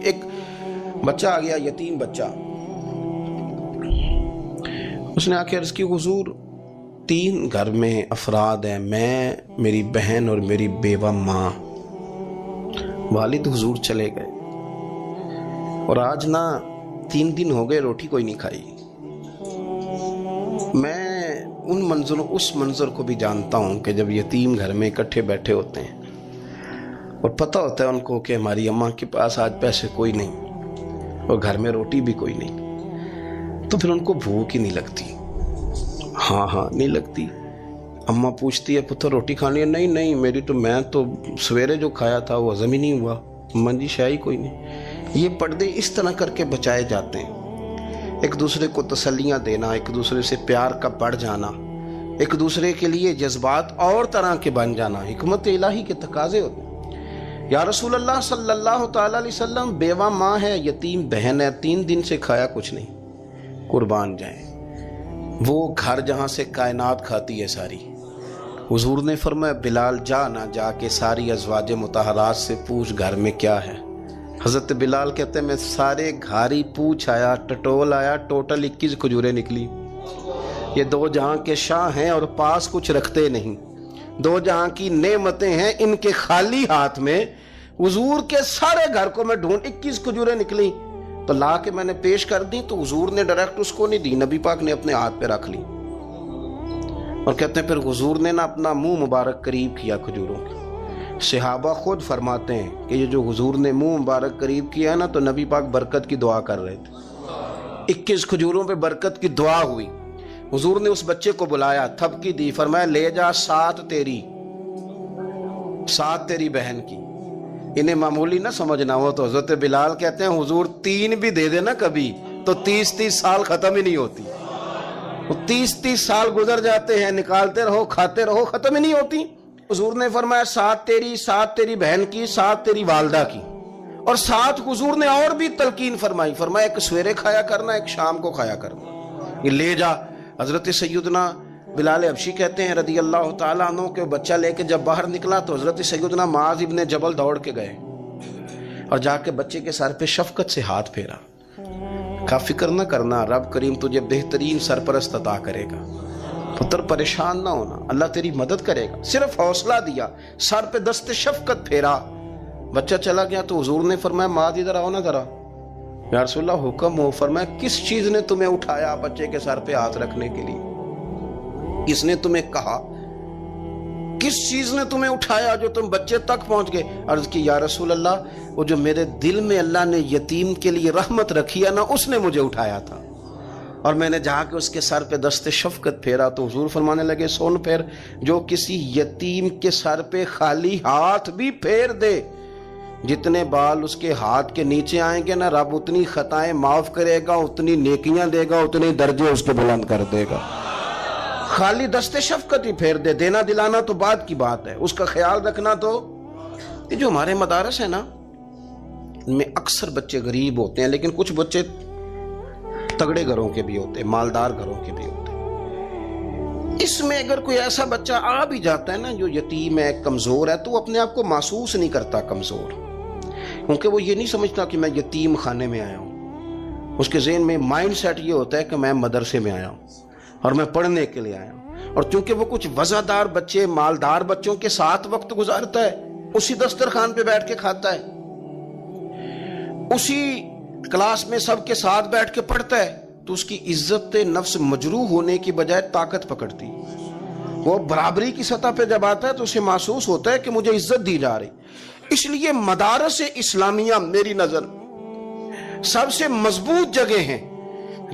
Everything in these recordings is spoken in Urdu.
ایک بچہ آ گیا، یتیم بچہ، اس نے آ کے عرض کی حضور 3 گھر میں افراد ہیں، میں، میری بہن اور میری بیوہ ماں، والد حضور چلے گئے اور آج نہ 3 دن ہو گئے روٹی کوئی نہیں کھائی۔ میں اس منظر کو بھی جانتا ہوں کہ جب یتیم گھر میں اکٹھے بیٹھے ہوتے ہیں اور پتہ ہوتا ہے ان کو کہ ہماری اماں کے پاس آج پیسے کوئی نہیں اور گھر میں روٹی بھی کوئی نہیں، تو پھر ان کو بھوک ہی نہیں لگتی۔ ہاں نہیں لگتی۔ اماں پوچھتی ہے پتر روٹی کھانی ہے؟ نہیں میں تو سویرے جو کھایا تھا وہ ہضم ہی نہیں ہوا، اماں جی شاہی کوئی نہیں۔ یہ پردے اس طرح کر کے بچائے جاتے ہیں، ایک دوسرے کو تسلیاں دینا، ایک دوسرے سے پیار کا بڑھ جانا، ایک دوسرے کے لیے جذبات اور طرح کے بن جانا، حکمت الہی کے تقاضے ہوتے ہیں۔ یا رسول اللہ صلی اللہ تعالی علیہ وسلم، بیوہ ماں ہے، یتیم بہن ہے، 3 دن سے کھایا کچھ نہیں، قربان جائیں وہ گھر جہاں سے کائنات کھاتی ہے ساری۔ حضور نے فرمایا بلال جا کے ساری ازواج مطہرات سے پوچھ گھر میں کیا ہے۔ حضرت بلال کہتے ہیں میں سارے گھاری پوچھ آیا، ٹٹول آیا، ٹوٹل 21 کھجوریں نکلی۔ یہ 2 جہاں کے شاہ ہیں اور پاس کچھ رکھتے نہیں، 2 جہاں کی نعمتیں ہیں، ان کے خالی ہاتھ میں حضور کے سارے گھر کو میں ڈھونڈ 21 کھجوریں نکلی تو لا کے میں نے پیش کر دی، تو حضور نے ڈائریکٹ اس کو نہیں دی، نبی پاک نے اپنے ہاتھ پہ رکھ لی اور کہتے ہیں پھر حضور نے نا اپنا منہ مبارک قریب کیا کھجوروں کے۔ صحابہ خود فرماتے ہیں کہ یہ جو حضور نے منہ مبارک قریب کیا ہے نا تو نبی پاک برکت کی دعا کر رہے تھے، 21 کھجوروں پہ برکت کی دعا ہوئی۔ حضور نے اس بچے کو بلایا، تھپکی دی، فرمایا لے جا 7 تیری بہن کی۔ انہیں معمولی نہ سمجھنا ہو تو حضرت بلال کہتے ہیں حضور 3 بھی دے دینا کبھی تو 30 سال ختم ہی نہیں ہوتی، 30 سال گزر جاتے ہیں، نکالتے رہو کھاتے رہو، ختم ہی نہیں ہوتی۔ حضور نے فرمایا 7 تیری بہن کی، 7 تیری والدہ کی، اور 7 حضور نے اور بھی تلقین فرمائی، فرمایا ایک سویرے کھایا کرنا، ایک شام کو کھایا کرنا، یہ لے جا۔ حضرت سیدنا بلال حبشی کہتے ہیں رضی اللہ تعالیٰ عنہ کہ بچہ لے کے جب باہر نکلا تو حضرت سیدنا معاذ ابن جبل دوڑ کے گئے اور جا کے بچے کے سر پہ شفقت سے ہاتھ پھیرا، کہا فکر نہ کرنا، رب کریم تجھے بہترین سرپرست عطا کرے گا، پتر پریشان نہ ہونا، اللہ تیری مدد کرے گا۔ صرف حوصلہ دیا، سر پہ دست شفقت پھیرا، بچہ چلا گیا تو حضور نے فرمایا معاذ ادھر آؤ نا ذرا۔ یا رسول اللہ حکم ہو۔ فرمایا کس چیز نے تمہیں اٹھایا بچے کے سر پہ ہاتھ رکھنے کے لیے؟ کس نے تمہیں کہا؟ کس چیز نے تمہیں اٹھایا جو تم بچے تک پہنچ گئے؟ عرض کی یا رسول اللہ وہ جو میرے دل میں اللہ نے یتیم کے لیے رحمت رکھی ہے نا، اس نے مجھے اٹھایا تھا، اور میں نے جا کے اس کے سر پہ دست شفقت پھیرا تو حضور فرمانے لگے سن پھر، جو کسی یتیم کے سر پہ خالی ہاتھ بھی پھیر دے، جتنے بال اس کے ہاتھ کے نیچے آئیں گے نا، رب اتنی خطائیں معاف کرے گا، اتنی نیکیاں دے گا، اتنے درجے اس کے بلند کر دے گا۔ خالی دست شفقت ہی پھیر دے، دینا دلانا تو بعد کی بات ہے، اس کا خیال رکھنا تو۔ یہ جو ہمارے مدارس ہیں نا، ان میں اکثر بچے غریب ہوتے ہیں، لیکن کچھ بچے تگڑے گھروں کے بھی ہوتے ہیں، مالدار گھروں کے بھی ہوتے ہیں۔ اس میں اگر کوئی ایسا بچہ آ بھی جاتا ہے نا جو یتیم ہے، کمزور ہے، تو وہ اپنے آپ کو محسوس نہیں کرتا کمزور، کیونکہ وہ یہ نہیں سمجھتا کہ میں یتیم خانے میں آیا ہوں۔ اس کے ذہن میں مائنڈ سیٹ یہ ہوتا ہے کہ میں مدرسے میں آیا ہوں اور میں پڑھنے کے لیے آیا ہوں، اور چونکہ وہ کچھ وزادار بچے، مالدار بچوں کے ساتھ وقت گزارتا ہے، اسی دسترخوان پہ بیٹھ کے کھاتا ہے، اسی کلاس میں سب کے ساتھ بیٹھ کے پڑھتا ہے، تو اس کی عزت نفس مجروح ہونے کی بجائے طاقت پکڑتی۔ وہ برابری کی سطح پہ جب آتا ہے تو اسے محسوس ہوتا ہے کہ مجھے عزت دی جا رہی۔ اس لیے مدارس اسلامیہ میری نظر سب سے مضبوط جگہ ہیں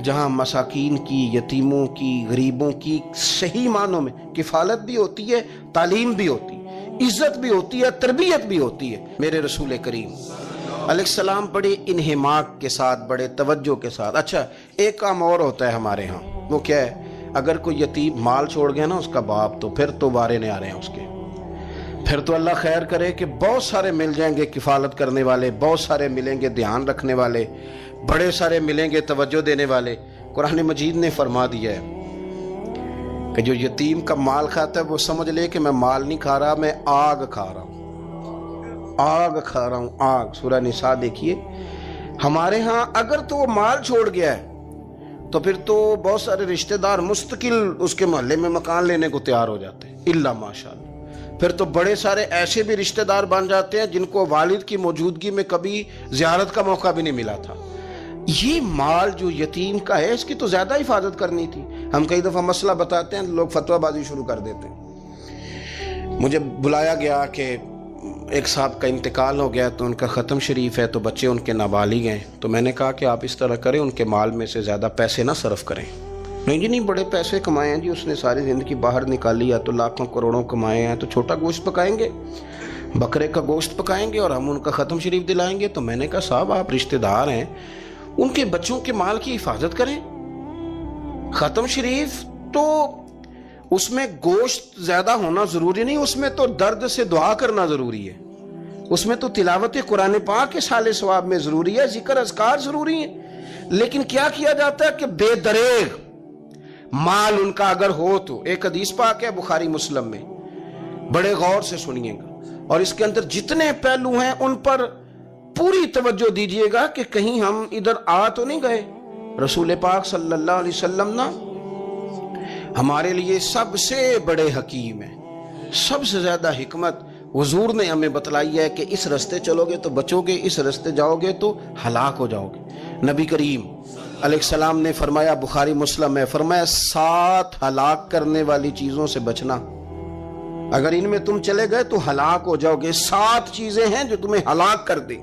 جہاں مساکین کی، یتیموں کی، غریبوں کی صحیح معنوں میں کفالت بھی ہوتی ہے، تعلیم بھی ہوتی ہے، عزت بھی ہوتی ہے، تربیت بھی ہوتی ہے۔ میرے رسول کریم علیہ السلام بڑے انہماک کے ساتھ، بڑے توجہ کے ساتھ۔ اچھا ایک کام اور ہوتا ہے ہمارے ہاں، وہ کیا ہے؟ اگر کوئی یتیم مال چھوڑ گیا نا اس کا باپ، تو پھر تو بارے نہیں آ رہے ہیں اس کے، پھر تو اللہ خیر کرے کہ بہت سارے مل جائیں گے کفالت کرنے والے، بہت سارے ملیں گے دھیان رکھنے والے، بڑے سارے ملیں گے توجہ دینے والے۔ قرآن مجید نے فرما دیا ہے کہ جو یتیم کا مال کھاتا ہے وہ سمجھ لے کہ میں مال نہیں کھا رہا، میں آگ کھا رہا ہوں، آگ کھا رہا ہوں، آگ۔ سورہ نساء دیکھیے ہمارے ہاں اگر تو وہ مال چھوڑ گیا ہے تو پھر تو بہت سارے رشتہ دار مستقل اس کے محلے میں مکان لینے کو تیار ہو جاتے ہیں، الا ماشاءاللہ۔ پھر تو بڑے سارے ایسے بھی رشتہ دار بن جاتے ہیں جن کو والد کی موجودگی میں کبھی زیارت کا موقع بھی نہیں ملا تھا۔ یہ مال جو یتیم کا ہے اس کی تو زیادہ حفاظت کرنی تھی۔ ہم کئی دفعہ مسئلہ بتاتے ہیں، لوگ فتویٰ بازی شروع کر دیتے ہیں۔ مجھے بلایا گیا کہ ایک صاحب کا انتقال ہو گیا تو ان کا ختم شریف ہے، تو بچے ان کے نابالغ ہیں، تو میں نے کہا کہ آپ اس طرح کریں، ان کے مال میں سے زیادہ پیسے نہ صرف کریں۔ نہیں جی نہیں، بڑے پیسے کمائے ہیں جی، اس نے ساری زندگی باہر نکالی، یا تو لاکھوں کروڑوں کمائے ہیں، تو چھوٹا گوشت پکائیں گے، بکرے کا گوشت پکائیں گے اور ہم ان کا ختم شریف دلائیں گے۔ تو میں نے کہا صاحب آپ رشتہ دار ہیں، ان کے بچوں کے مال کی حفاظت کریں۔ ختم شریف تو اس میں گوشت زیادہ ہونا ضروری نہیں، اس میں تو درد سے دعا کرنا ضروری ہے، اس میں تو تلاوت قرآن پاک کے سال ثواب میں ضروری ہے، ذکر اذکار ضروری ہیں۔ لیکن کیا کیا جاتا ہے کہ بے دریغ مال ان کا اگر ہو تو، ایک حدیث پاک ہے بخاری مسلم میں، بڑے غور سے سنیے گا اور اس کے اندر جتنے پہلو ہیں ان پر پوری توجہ دیجئے گا کہ کہیں ہم ادھر آ تو نہیں گئے۔ رسول پاک صلی اللہ علیہ وسلم نا ہمارے لیے سب سے بڑے حکیم ہیں، سب سے زیادہ حکمت حضور نے ہمیں بتلائی ہے کہ اس رستے چلو گے تو بچو گے، اس رستے جاؤ گے تو ہلاک ہو جاؤ گے۔ نبی کریم علیہ السلام نے فرمایا، بخاری مسلم ہے، فرمایا 7 ہلاک کرنے والی چیزوں سے بچنا، اگر ان میں تم چلے گئے تو ہلاک ہو جاؤ گے۔ 7 چیزیں ہیں جو تمہیں ہلاک کر دیں،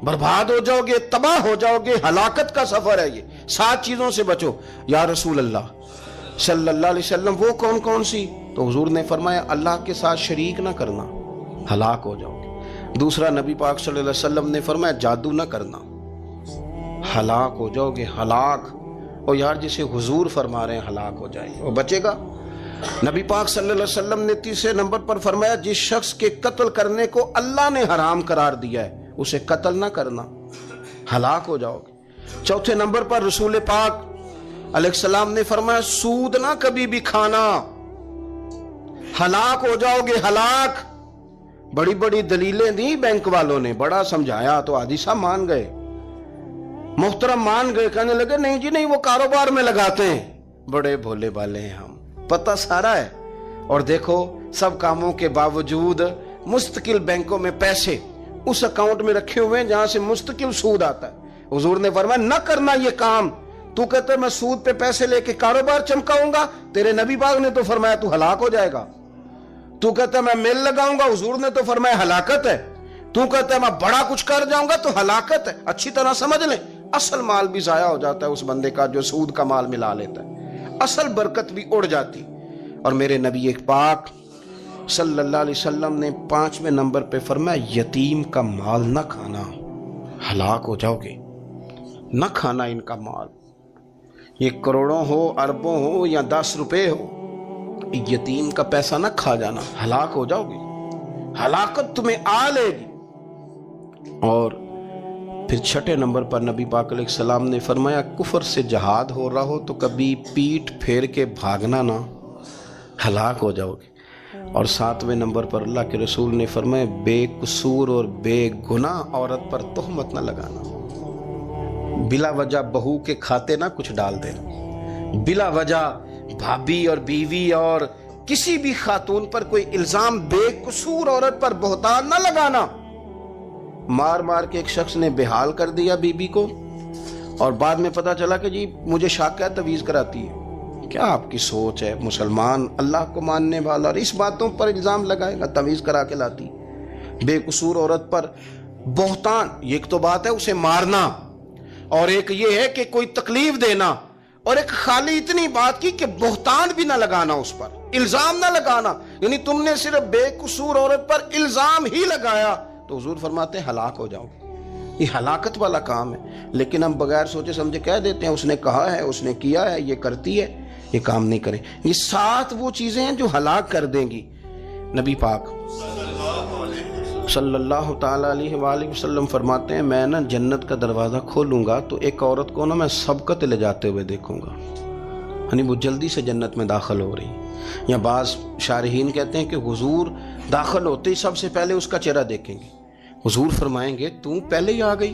برباد ہو جاؤ گے، تباہ ہو جاؤ گے، ہلاکت کا سفر ہے یہ، 7 چیزوں سے بچو۔ یا رسول اللہ صلی اللہ علیہ وسلم وہ کون کون سی؟ تو حضور نے فرمایا اللہ کے ساتھ شریک نہ کرنا، ہلاک ہو جاؤ گے۔ دوسرا نبی پاک صلی اللہ علیہ وسلم نے فرمایا جادو نہ کرنا، ہلاک ہو جاؤ گے، ہلاک۔ اور یار جسے حضور فرما رہے ہیں ہلاک ہو جائے وہ بچے گا؟ نبی پاک صلی اللہ علیہ وسلم نے تیسرے نمبر پر فرمایا جس شخص کے قتل کرنے کو اللہ نے حرام قرار دیا ہے اسے قتل نہ کرنا، ہلاک ہو جاؤ گے۔ چوتھے نمبر پر رسول پاک علیہ السلام نے فرمایا سود نہ کبھی بھی کھانا، ہلاک ہو جاؤ گے، ہلاک۔ بڑی بڑی دلیلیں دی بینک والوں نے، بڑا سمجھایا تو حاجی صاحب مان گئے، محترم مان گئے، کہنے لگے نہیں جی نہیں وہ کاروبار میں لگاتے ہیں۔ بڑے بھولے بالے ہیں ہم، پتہ سارا ہے۔ اور دیکھو سب کاموں کے باوجود مستقل بینکوں میں پیسے اس اکاؤنٹ میں رکھے ہوئے ہیں جہاں سے مستقل سود آتا ہے۔ حضور نے فرمایا نہ کرنا یہ کام۔ تو کہتا ہے میں سود پہ پیسے لے کے کاروبار چمکاؤں گا، تیرے نبی پاک نے تو فرمایا تو ہلاک ہو جائے گا۔ تو کہتا ہے میں میل لگاؤں گا، حضور نے تو فرمایا ہلاکت ہے۔ تو کہتا ہے میں بڑا کچھ کر جاؤں گا تو ہلاکت ہے۔ اچھی طرح سمجھ لیں، اصل مال بھی ضائع ہو جاتا ہے اس بندے کا جو سود کا مال ملا لیتا ہے، اصل برکت بھی اڑ جاتی۔ اور میرے نبی پاک صلی اللہ علیہ وسلم نے 5ویں نمبر پہ فرمایا یتیم کا مال نہ کھانا، ہلاک ہو جاؤ گے۔ نہ کھانا ان کا مال، یہ کروڑوں ہو، اربوں ہو یا 10 روپے ہو، یتیم کا پیسہ نہ کھا جانا، ہلاک ہو جاؤ گے، ہلاکت تمہیں آ لے گی۔ اور پھر 6 نمبر پر نبی پاک علیہ السلام نے فرمایا کفر سے جہاد ہو رہا ہو تو کبھی پیٹ پھیر کے بھاگنا نہ، ہلاک ہو جاؤ گے۔ اور 7ویں نمبر پر اللہ کے رسول نے فرمایا بے قصور اور بے گناہ عورت پر تہمت نہ لگانا، بلا وجہ بہو کے کھاتے نہ کچھ ڈال دینا، بلا وجہ بھابھی اور بیوی اور کسی بھی خاتون پر کوئی الزام بے قصور عورت پر بہتان نہ لگانا۔ مار مار کے ایک شخص نے بحال کر دیا بیوی کو اور بعد میں پتا چلا کہ جی مجھے شاک ہے تویز کراتی ہے۔ کیا آپ کی سوچ ہے؟ مسلمان اللہ کو ماننے والا اور اس باتوں پر الزام لگائے گا تویز کرا کے لاتی؟ بے قصور عورت پر بہتان، یہ ایک تو بات ہے اسے مارنا، اور ایک یہ ہے کہ کوئی تکلیف دینا، اور ایک خالی اتنی بات کی کہ بہتان بھی نہ لگانا، اس پر الزام نہ لگانا، یعنی تم نے صرف بے قصور عورت پر الزام ہی لگایا تو حضور فرماتے ہیں ہلاک ہو جاؤ گے۔ یہ ہلاکت والا کام ہے، لیکن ہم بغیر سوچے سمجھے کہہ دیتے ہیں اس نے کہا ہے، اس نے کیا ہے، یہ کرتی ہے، یہ کام نہیں کریں۔ یہ 7 وہ چیزیں ہیں جو ہلاک کر دیں گی۔ نبی پاک صلی اللہ تعالیٰ علیہ وآلہ وسلم فرماتے ہیں میں نا جنت کا دروازہ کھولوں گا تو ایک عورت کو نا میں سبقت لے جاتے ہوئے دیکھوں گا، یعنی وہ جلدی سے جنت میں داخل ہو رہی۔ یا بعض شارحین کہتے ہیں کہ حضور داخل ہوتے ہی سب سے پہلے اس کا چہرہ دیکھیں گے، حضور فرمائیں گے تو پہلے ہی آ گئی،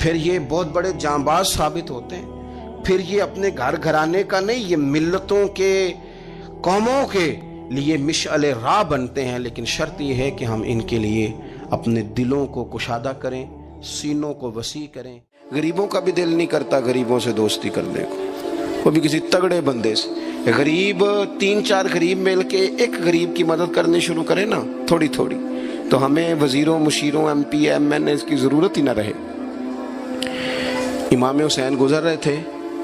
پھر یہ بہت بڑے جانباز ثابت ہوتے ہیں، پھر یہ اپنے گھر گھرانے کا نہیں، یہ ملتوں کے، قوموں کے لیے مشعل راہ بنتے ہیں۔ لیکن شرط یہ ہے کہ ہم ان کے لیے اپنے دلوں کو کشادہ کریں، سینوں کو وسیع کریں۔ غریبوں کا بھی دل نہیں کرتا غریبوں سے دوستی کرنے کو، وہ بھی کسی تگڑے بندے سے۔ غریب 3-4 غریب مل کے ایک غریب کی مدد کرنی شروع کرے نا تھوڑی تھوڑی، تو ہمیں وزیروں، مشیروں، ایم پی، ایم این اے کی ضرورت ہی نہ رہے۔ امام حسین گزر رہے تھے،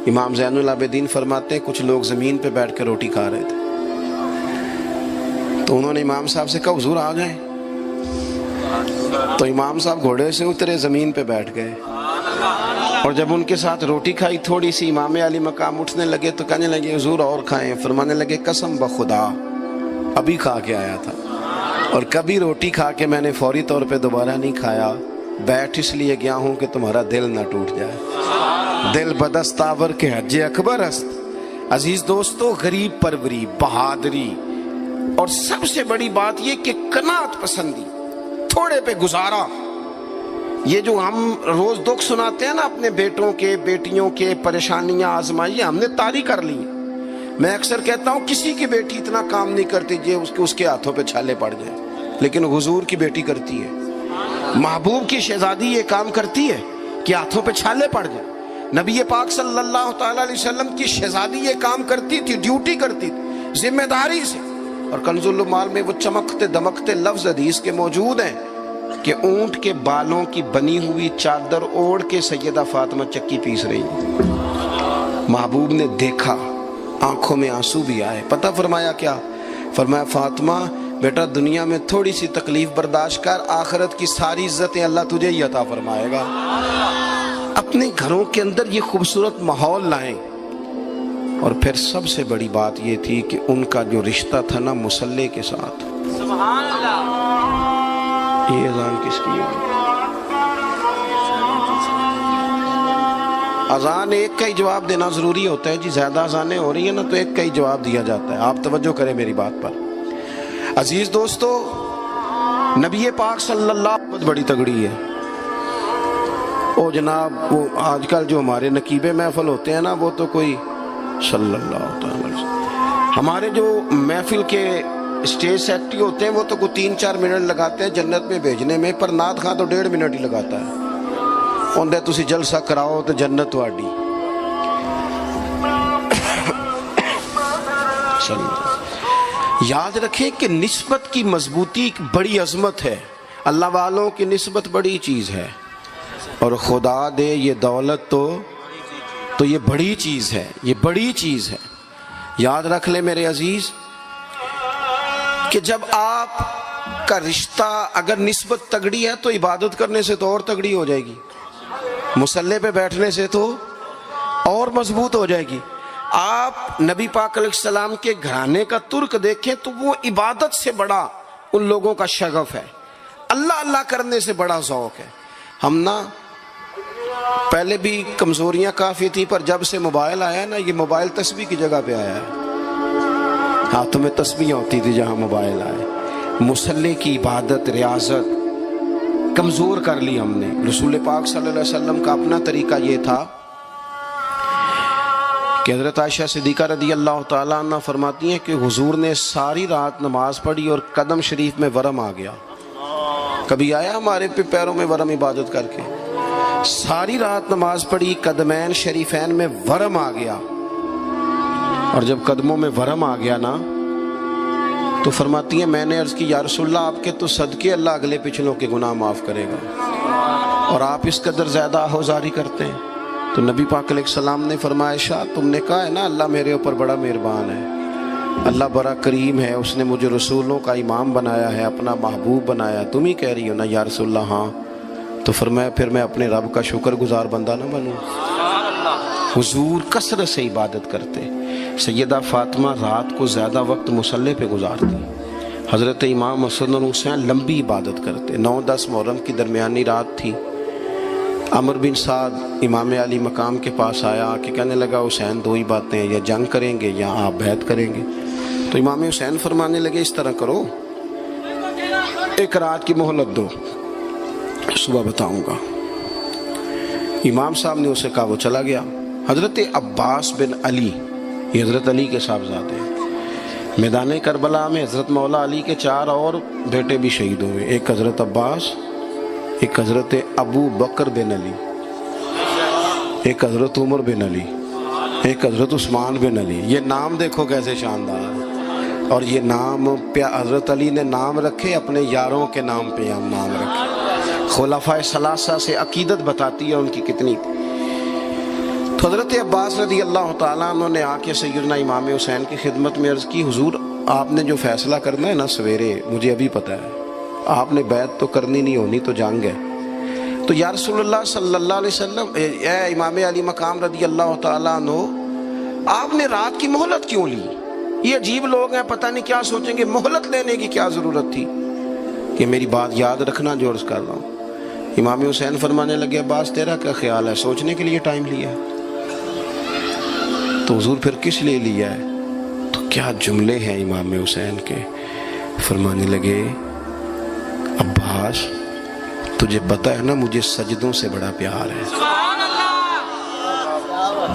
امام زین العابدین فرماتے ہیں کچھ لوگ زمین پہ بیٹھ کے روٹی کھا رہے تھے، تو انہوں نے امام صاحب سے کہا حضور آ جائیں، تو امام صاحب گھوڑے سے اترے، زمین پہ بیٹھ گئے، اور جب ان کے ساتھ روٹی کھائی تھوڑی سی، امام علی مقام اٹھنے لگے تو کہنے لگے حضور اور کھائیں، فرمانے لگے قسم بخدا ابھی کھا کے آیا تھا، اور کبھی روٹی کھا کے میں نے فوری طور پہ دوبارہ نہیں کھایا، بیٹھ اس لیے گیا ہوں کہ تمہارا دل نہ ٹوٹ جائے۔ دل بدستاور کے حج اکبر است۔ عزیز دوستو، غریب پروری، بہادری، اور سب سے بڑی بات یہ کہ قناعت پسندی، تھوڑے پہ گزارا۔ یہ جو ہم روز دکھ سناتے ہیں نا اپنے بیٹوں کے، بیٹیوں کے، پریشانیاں، آزمائیاں ہم نے طاری کر لی ہیں۔ میں اکثر کہتا ہوں کسی کی بیٹی اتنا کام نہیں کرتی اس کے ہاتھوں پہ چھالے پڑ جائیں، لیکن حضور کی بیٹی کرتی ہے، محبوب کی شہزادی یہ کام کرتی ہے کہ ہاتھوں پہ چھالے پڑ جائیں۔ نبی پاک صلی اللہ تعالی علیہ وسلم کی شہزادی یہ کام کرتی تھی، ڈیوٹی کرتی تھی ذمہ داری سے۔ اور کنز المال میں وہ چمکتے دمکتے لفظ حدیث کے موجود ہیں کہ اونٹ کے بالوں کی بنی ہوئی چادر اوڑھ کے سیدہ فاطمہ چکی پیس رہی۔ محبوب نے دیکھا، آنکھوں میں آنسو بھی آئے، پتہ فرمایا کیا؟ فرمایا فاطمہ بیٹا دنیا میں تھوڑی سی تکلیف برداشت کر، آخرت کی ساری عزتیں اللہ تجھے ہی عطا فرمائے گا۔ اپنے گھروں کے اندر یہ خوبصورت ماحول لائیں۔ اور پھر سب سے بڑی بات یہ تھی کہ ان کا جو رشتہ تھا نا مصلی کے ساتھ۔ سبحان اللہ۔ یہ اذان کس کی ہے؟ اذان ایک کا ہی جواب دینا ضروری ہوتا ہے جی، زیادہ اذانیں ہو رہی ہیں نا تو ایک کا ہی جواب دیا جاتا ہے، آپ توجہ کریں میری بات پر۔ عزیز دوستو، نبی پاک صلی اللہ بہت بڑی تگڑی ہے۔ او جناب وہ آج کل جو ہمارے نقیبے محفل ہوتے ہیں نا وہ تو کوئی صلی اللہ علیہ وسلم، ہمارے جو محفل کے اسٹیج سیکٹری ہوتے ہیں وہ تو کوئی 3-4 منٹ لگاتے ہیں جنت میں بھیجنے میں، پر نعت خواں تو 1.5 منٹ ہی لگاتا ہے۔ اندر تسی جلسہ کراؤ تو جنت واڈی۔ یاد رکھیں کہ نسبت کی مضبوطی ایک بڑی عظمت ہے، اللہ والوں کی نسبت بڑی چیز ہے، اور خدا دے یہ دولت تو یہ بڑی چیز ہے، یہ بڑی چیز ہے۔ یاد رکھ لیں میرے عزیز کہ جب آپ کا رشتہ اگر نسبت تگڑی ہے تو عبادت کرنے سے تو اور تگڑی ہو جائے گی، مصلی پہ بیٹھنے سے تو اور مضبوط ہو جائے گی۔ آپ نبی پاک علیہ السلام کے گھرانے کا ترک دیکھیں تو وہ عبادت سے بڑا ان لوگوں کا شغف ہے، اللہ اللہ کرنے سے بڑا ذوق ہے۔ ہم نا پہلے بھی کمزوریاں کافی تھی، پر جب سے موبائل آیا نا، یہ موبائل تسبیح کی جگہ پہ آیا ہے، ہاتھوں میں تسبیحیں ہوتی تھی جہاں موبائل آئے۔ مصلی کی عبادت، ریاضت کمزور کر لی ہم نے۔ رسول پاک صلی اللہ علیہ وسلم کا اپنا طریقہ یہ تھا کہ حضرت عائشہ صدیقہ رضی اللہ تعالیٰ عنہ فرماتی ہیں کہ حضور نے ساری رات نماز پڑھی اور قدم شریف میں ورم آ گیا۔ کبھی آیا ہمارے پہ پیروں میں ورم عبادت کر کے؟ ساری رات نماز پڑھی، قدمین شریفین میں ورم آ گیا، اور جب قدموں میں ورم آ گیا نا تو فرماتی ہیں میں نے عرض کی یا رسول اللہ آپ کے تو صدقے اللہ اگلے پچھلوں کے گناہ معاف کرے گا، اور آپ اس قدر زیادہ آہوزاری کرتے ہیں۔ تو نبی پاک علیہ السلام نے فرمایا عائشہ تم نے کہا ہے نا اللہ میرے اوپر بڑا مہربان ہے، اللہ بڑا کریم ہے، اس نے مجھے رسولوں کا امام بنایا ہے، اپنا محبوب بنایا، تم ہی کہہ رہی ہو نا یا رسول اللہ؟ ہاں۔ تو فرمایا پھر میں اپنے رب کا شکر گزار بندہ نہ بنوں؟ حضور کثرت سے عبادت کرتے، سیدہ فاطمہ رات کو زیادہ وقت مصلی پہ گزارتی، حضرت امام حسن اور حسین لمبی عبادت کرتے۔ 9-10 محرم کی درمیانی رات تھی، عمر بن سعد امام علی مقام کے پاس آیا، آ کے کہنے لگا حسین 2 ہی باتیں ہیں، یا جنگ کریں گے یا آپ بیعت کریں گے۔ تو امام حسین فرمانے لگے اس طرح کرو، ایک رات کی مہلت دو، صبح بتاؤں گا۔ امام صاحب نے اسے کہا، وہ چلا گیا۔ حضرت عباس بن علی، یہ حضرت علی کے صاحبزادے ہیں، میدان کربلا میں حضرت مولا علی کے 4 اور بیٹے بھی شہید ہوئے، ایک حضرت عباس، ایک حضرت ابو بکر بن علی، ایک حضرت عمر بن علی، ایک حضرت عثمان بن علی۔ یہ نام دیکھو کیسے شاندار، اور یہ نام حضرت علی نے نام رکھے اپنے یاروں کے نام پہ، ہم نام رکھے۔ خلفائے ثلاثہ سے عقیدت بتاتی ہے ان کی کتنی۔ تو حضرت عباس رضی اللہ تعالیٰ عنہ نے آ کے سیدنا امام حسین کی خدمت میں عرض کی، حضور آپ نے جو فیصلہ کرنا ہے نا سویرے، مجھے ابھی پتہ ہے، آپ نے بیعت تو کرنی نہیں، ہونی تو جنگ ہے۔ تو یا رسول اللہ صلی اللہ علیہ وسلم، اے امام علی مقام رضی اللہ تعالیٰ عنہ، آپ نے رات کی مہلت کیوں لی؟ یہ عجیب لوگ ہیں، پتہ نہیں کیا سوچیں گے، مہلت لینے کی کیا ضرورت تھی؟ کہ میری بات یاد رکھنا جو عرض کر رہا ہوں۔ امام حسین فرمانے لگے، عباس تیرا کیا خیال ہے؟ سوچنے کے لیے ٹائم لیا ہے تو حضور پھر کس لیے لیا ہے؟ تو کیا جملے ہیں امام حسین کے۔ فرمانے لگے، عباس تجھے پتہ ہے نا مجھے سجدوں سے بڑا پیار ہے،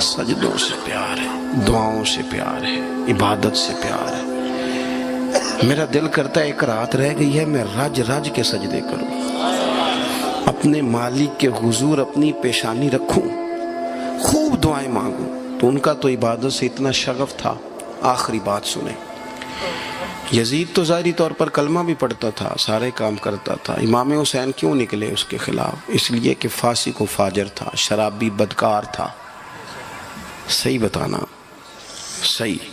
سجدوں سے پیار ہے، دعاؤں سے پیار ہے، عبادت سے پیار ہے۔ میرا دل کرتا ہے ایک رات رہ گئی ہے، میں رج رج کے سجدے کروں، اپنے مالک کے حضور اپنی پیشانی رکھوں، خوب دعائیں مانگوں۔ تو ان کا تو عبادت سے اتنا شغف تھا۔ آخری بات سنیں، یزید تو ظاہری طور پر کلمہ بھی پڑھتا تھا، سارے کام کرتا تھا، امام حسین کیوں نکلے اس کے خلاف؟ اس لیے کہ فاسق و فاجر تھا، شرابی بدکار تھا۔ صحیح بتانا، صحیح۔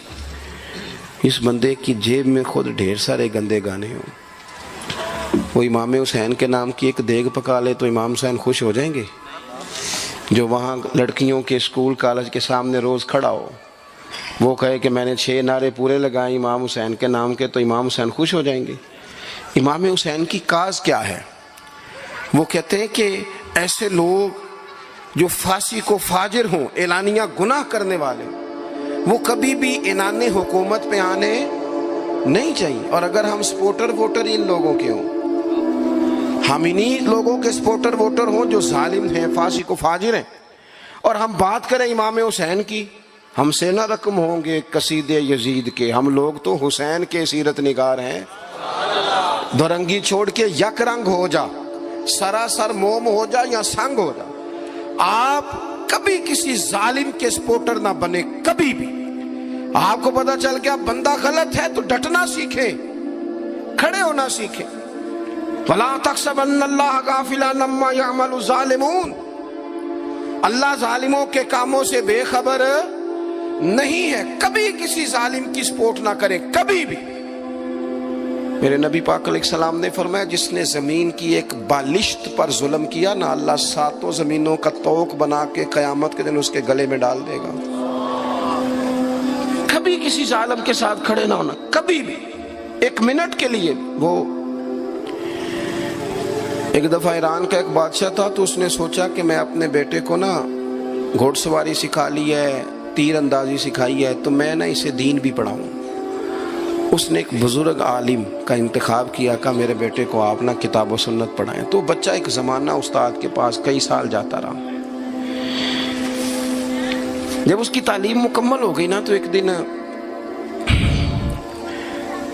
اس بندے کی جیب میں خود ڈھیر سارے گندے گانے ہوں، وہ امام حسین کے نام کی ایک دیگ پکا لے تو امام حسین خوش ہو جائیں گے؟ جو وہاں لڑکیوں کے اسکول کالج کے سامنے روز کھڑا ہو، وہ کہے کہ میں نے 6 نعرے پورے لگائے امام حسین کے نام کے، تو امام حسین خوش ہو جائیں گے؟ امام حسین کی کاز کیا ہے؟ وہ کہتے ہیں کہ ایسے لوگ جو فاسق و فاجر ہوں، اعلانیہ گناہ کرنے والے، وہ کبھی بھی عنان حکومت پہ آنے نہیں چاہیے۔ اور اگر ہم سپورٹر ووٹر ان لوگوں کے ہوں، ہم انہی لوگوں کے سپورٹر ووٹر ہوں جو ظالم ہیں، فاسق و فاجر ہیں، اور ہم بات کریں امام حسین کی، ہم سے نہ رقم ہوں گے قصید یزید کے، ہم لوگ تو حسین کے سیرت نگار ہیں۔ دورنگی چھوڑ کے یک رنگ ہو جا، سراسر موم ہو جا یا سنگ ہو جا، آپ کبھی کسی ظالم کے سپورٹر نہ بنے، کبھی بھی۔ آپ کو پتا چل گیا بندہ غلط ہے تو ڈٹنا سیکھیں، کھڑے ہونا سیکھیں۔ وَلَا تَحْسَبَنَّ اللَّهَ غَافِلًا عَمَّا يَعْمَلُ الظَّالِمُونَ، اللہ ظالموں کے کاموں سے بے خبر نہیں ہے۔ کبھی کسی ظالم کی سپورٹ نہ کریں، کبھی بھی۔ میرے نبی پاک علیہ السلام نے فرمایا، جس نے زمین کی ایک بالشت پر ظلم کیا نا، اللہ 7 زمینوں کا طوق بنا کے قیامت کے دن اس کے گلے میں ڈال دے گا۔ کبھی کسی ظالم کے ساتھ کھڑے نہ ہونا، کبھی بھی، ایک منٹ کے لیے۔ وہ ایک دفعہ ایران کا ایک بادشاہ تھا، تو اس نے سوچا کہ میں اپنے بیٹے کو نا گھوڑ سواری سکھا لی ہے، تیر اندازی سکھائی ہے، تو میں نا اسے دین بھی پڑھاؤں۔ اس نے ایک بزرگ عالم کا انتخاب کیا کہ میرے بیٹے کو آپ نا کتاب و سنت پڑھائیں۔ تو بچہ ایک زمانہ استاد کے پاس کئی سال جاتا رہا۔ جب اس کی تعلیم مکمل ہو گئی نا، تو ایک دن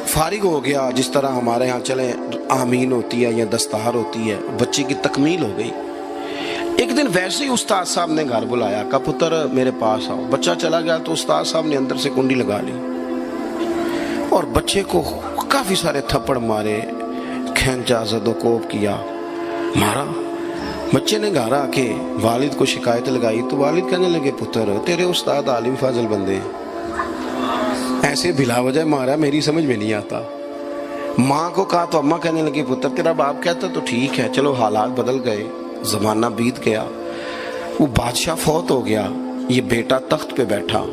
فارغ ہو گیا، جس طرح ہمارے ہاں چلیں آمین ہوتی ہے یا دستار ہوتی ہے، بچے کی تکمیل ہو گئی۔ ایک دن ویسے ہی استاد صاحب نے گھر بلایا، کہا پتر میرے پاس آؤ۔ بچہ چلا گیا تو استاد صاحب نے اندر سے کنڈی لگا لی اور بچے کو کافی سارے تھپڑ مارے، کھینچا، زد و کوب کیا، مارا۔ بچے نے گھر آ کے والد کو شکایت لگائی تو والد کہنے لگے، پتر تیرے استاد عالم فاضل بندے ہیں، ایسے بلا وجہ مارا، میری سمجھ میں نہیں آتا۔ ماں کو کہا تو اماں کہنے لگی، پتر تیرا باپ کہتا تو ٹھیک ہے، چلو حالات بدل گئے، زمانہ بیت گیا، وہ بادشاہ فوت ہو گیا، یہ بیٹا تخت پہ بیٹھا۔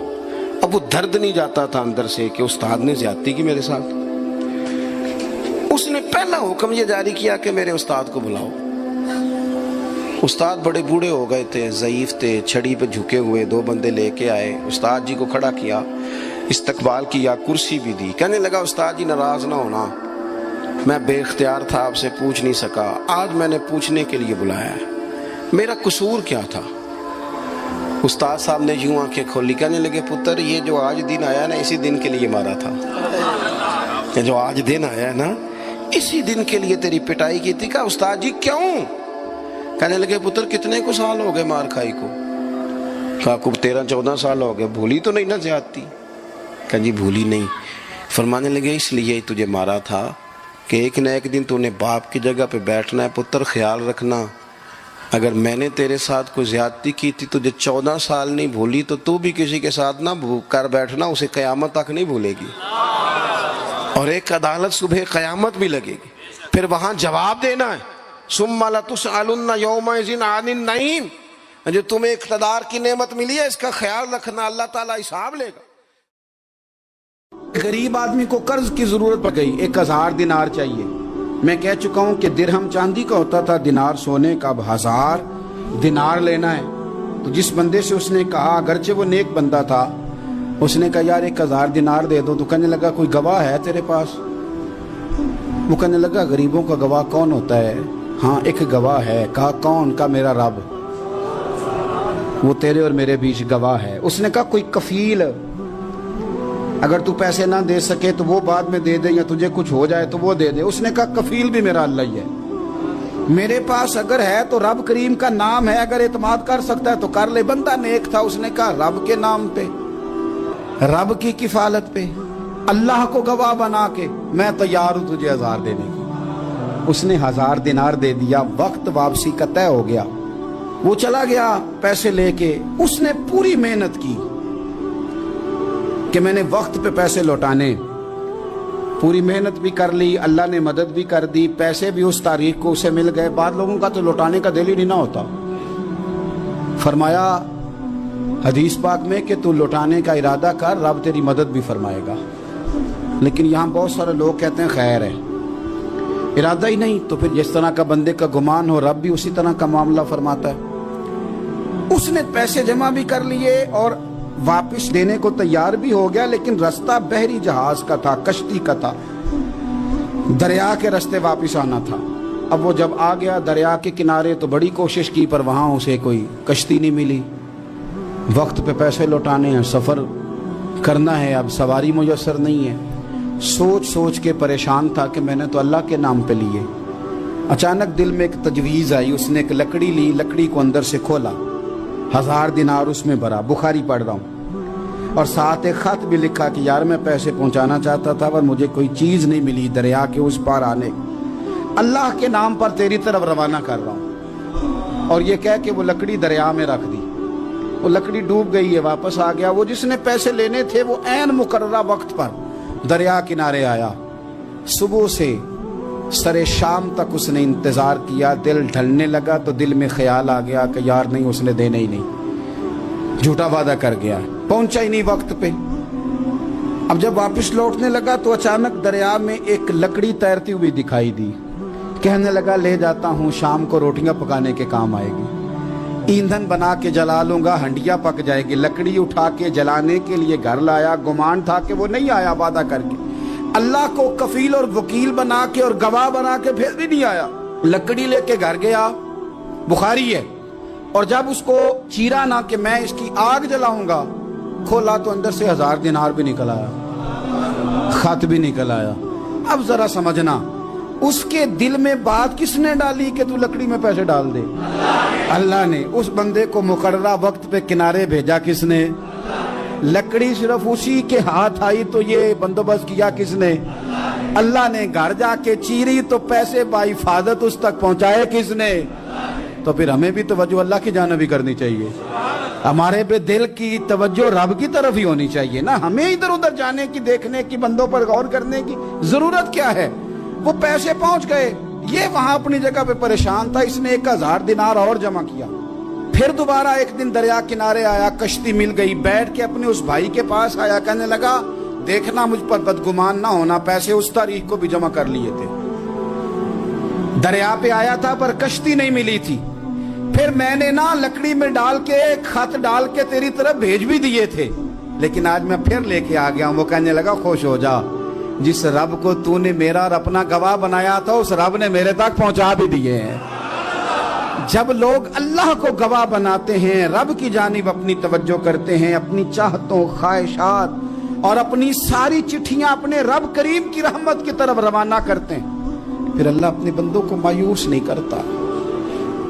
اب وہ درد نہیں جاتا تھا اندر سے کہ استاد نے زیادتی کی میرے ساتھ۔ اس نے پہلا حکم یہ جاری کیا کہ میرے استاد کو بلاؤ۔ استاد بڑے بوڑھے ہو گئے تھے، ضعیف تھے، چھڑی پہ جھکے ہوئے، 2 بندے لے کے آئے، استاد جی کو کھڑا کیا، استقبال کیا، کرسی بھی دی۔ کہنے لگا، استاد جی ناراض نہ ہونا، میں بے اختیار تھا، آپ سے پوچھ نہیں سکا، آج میں نے پوچھنے کے لیے بلایا ہے، میرا قصور کیا تھا؟ استاد صاحب نے یوں آنکھیں کھولی، کہنے لگے پتر یہ جو آج دن آیا نا اسی دن کے لیے مارا تھا، یہ جو آج دن آیا ہے نا اسی دن کے لیے تیری پٹائی کی تھی۔ کہا استاد جی کیوں؟ کہنے لگے پتر کتنے کو سال ہو گئے مار کھائی کو؟ کہا کو 13-14 سال ہو گئے، بھولی تو نہیں نہ زیادتی؟ کہا جی بھولی نہیں۔ فرمانے لگے اس لیے تجھے مارا تھا کہ ایک نہ ایک دن تو نے باپ کی جگہ پہ بیٹھنا ہے، پتر خیال رکھنا اگر میں نے تیرے ساتھ کوئی زیادتی کی تھی تجھے 14 سال نہیں بھولی تو بھی کسی کے ساتھ نہ کر بیٹھنا، اسے قیامت تک نہیں بھولے گی، اور ایک عدالت صبح قیامت بھی لگے گی، پھر وہاں جواب دینا ہے۔ ثم لتسألن یومئذ عن النعیم، جو تمہیں اقتدار کی نعمت ملی ہے اس کا خیال رکھنا، اللہ تعالیٰ حساب لے گا۔ غریب آدمی کو قرض کی ضرورت پڑ گئی، 1000 دینار چاہیے۔ میں کہہ چکا ہوں کہ درہم چاندی کا ہوتا تھا، دینار سونے کا، اب 1000 دینار لینا ہے۔ تو جس بندے سے اس نے کہا، اگرچہ وہ نیک بندہ تھا، اس نے کہا یار 1000 دینار دے دو، تو کہنے لگا کوئی گواہ ہے تیرے پاس؟ وہ کہنے لگا غریبوں کا گواہ کون ہوتا ہے؟ ہاں ایک گواہ ہے۔ کہا کون؟ کا میرا رب، وہ تیرے اور میرے بیچ گواہ ہے۔ اس نے کہا کوئی کفیل، اگر تو پیسے نہ دے سکے تو وہ بعد میں دے دے، یا تجھے کچھ ہو جائے تو وہ دے دے۔ اس نے کہا کفیل بھی میرا اللہ ہی ہے، میرے پاس اگر ہے تو رب کریم کا نام ہے، اگر اعتماد کر سکتا ہے تو کر لے۔ بندہ نیک تھا، اس نے کہا رب کے نام پہ، رب کی کفالت پہ، اللہ کو گواہ بنا کے میں تیار ہوں تجھے 1000 دینے کی۔ اس نے 1000 دینار دے دیا، وقت واپسی کا طے ہو گیا، وہ چلا گیا پیسے لے کے۔ اس نے پوری محنت کی کہ میں نے وقت پہ پیسے لوٹانے، پوری محنت بھی کر لی، اللہ نے مدد بھی کر دی، پیسے بھی اس تاریخ کو اسے مل گئے۔ بعض لوگوں کا تو لوٹانے کا دل ہی نہیں نہ ہوتا۔ فرمایا حدیث پاک میں کہ تو لوٹانے کا ارادہ کر، رب تیری مدد بھی فرمائے گا۔ لیکن یہاں بہت سارے لوگ کہتے ہیں خیر ہے، ارادہ ہی نہیں، تو پھر جس طرح کا بندے کا گمان ہو رب بھی اسی طرح کا معاملہ فرماتا ہے۔ اس نے پیسے جمع بھی کر لیے اور واپس دینے کو تیار بھی ہو گیا، لیکن رستہ بحری جہاز کا تھا، کشتی کا تھا، دریا کے رستے واپس آنا تھا۔ اب وہ جب آ گیا دریا کے کنارے تو بڑی کوشش کی، پر وہاں اسے کوئی کشتی نہیں ملی۔ وقت پہ پیسے لوٹانے ہیں، سفر کرنا ہے، اب سواری میسر نہیں ہے۔ سوچ سوچ کے پریشان تھا کہ میں نے تو اللہ کے نام پہ لیے۔ اچانک دل میں ایک تجویز آئی، اس نے ایک لکڑی لی، لکڑی کو اندر سے کھولا، 1000 دینار اس میں بھرا، بخاری پڑھ رہا ہوں، اور ساتھ ایک خط بھی لکھا کہ یار میں پیسے پہنچانا چاہتا تھا پر مجھے کوئی چیز نہیں ملی دریا کے اس پار آنے، اللہ کے نام پر تیری طرف روانہ کر رہا ہوں۔ اور یہ کہہ کہ وہ لکڑی دریا میں رکھ دی، وہ لکڑی ڈوب گئی ہے، واپس آ گیا۔ وہ جس نے پیسے لینے تھے وہ عین مقررہ وقت پر دریا کنارے آیا۔ صبح سے سرے شام تک اس نے انتظار کیا، دل ڈھلنے لگا تو دل میں خیال آ گیا کہ یار نہیں، اس نے دینے ہی نہیں، جھوٹا وعدہ کر گیا، پہنچا ہی نہیں وقت پہ۔ اب جب واپس لوٹنے لگا تو اچانک دریا میں ایک لکڑی تیرتی ہوئی دکھائی دی، کہنے لگا لے جاتا ہوں، شام کو روٹیاں پکانے کے کام آئے گی، ایندھن بنا کے جلا لوں گا، ہنڈیا پک جائے گی۔ لکڑی اٹھا کے جلانے کے لیے گھر لایا، گمان تھا کہ وہ نہیں آیا وعدہ کر کے، اللہ کو کفیل اور وکیل بنا کے اور گواہ بنا کے پھر بھی نہیں آیا۔ لکڑی لے کے گھر گیا، بخاری ہے، اور جب اس کو چیرا نہ کہ میں اس کی آگ جلاؤں گا، کھولا تو اندر سے 1000 دینار بھی نکل آیا، خط بھی نکل آیا۔ اب ذرا سمجھنا، اس کے دل میں بات کس نے ڈالی کہ تو لکڑی میں پیسے ڈال دے؟ اللہ نے۔ اس بندے کو مقررہ وقت پہ کنارے بھیجا کس نے؟ لکڑی صرف اسی کے ہاتھ آئی تو یہ بندوبست کیا کس نے؟ اللہ نے۔ گھر جا کے چیری تو پیسے بحفاظت اس تک پہنچائے کس نے؟ تو پھر ہمیں بھی توجہ اللہ کی جانب ہی کرنی چاہیے، ہمارے پہ دل کی توجہ رب کی طرف ہی ہونی چاہیے نا، ہمیں ادھر ادھر جانے کی، دیکھنے کی، بندوں پر غور کرنے کی ضرورت کیا ہے؟ وہ پیسے پہنچ گئے، یہ وہاں اپنی جگہ پہ پریشان تھا، اس نے 1000 دینار اور جمع کیا۔ پھر دوبارہ ایک دن دریا کنارے آیا، کشتی مل گئی، بیٹھ کے اپنے اس بھائی کے پاس آیا، کہنے لگا دیکھنا مجھ پر بدگمان نہ ہونا، پیسے اس تاریخ کو بھی جمع کر لیے تھے، دریا پہ آیا تھا پر کشتی نہیں ملی تھی، پھر میں نے نا لکڑی میں ڈال کے خط ڈال کے تیری طرف بھیج بھی دیے تھے، لیکن آج میں پھر لے کے آ گیا ہوں۔ وہ کہنے لگا خوش ہو جا، جس رب کو تو نے میرا اور اپنا گواہ بنایا تھا اس رب نے میرے تک پہنچا بھی دیے ہیں۔ جب لوگ اللہ کو گواہ بناتے ہیں، رب کی جانب اپنی توجہ کرتے ہیں، اپنی چاہتوں، خواہشات اور اپنی ساری چٹھیاں اپنے رب کریم کی رحمت کی طرف روانہ کرتے ہیں، پھر اللہ اپنے بندوں کو مایوس نہیں کرتا،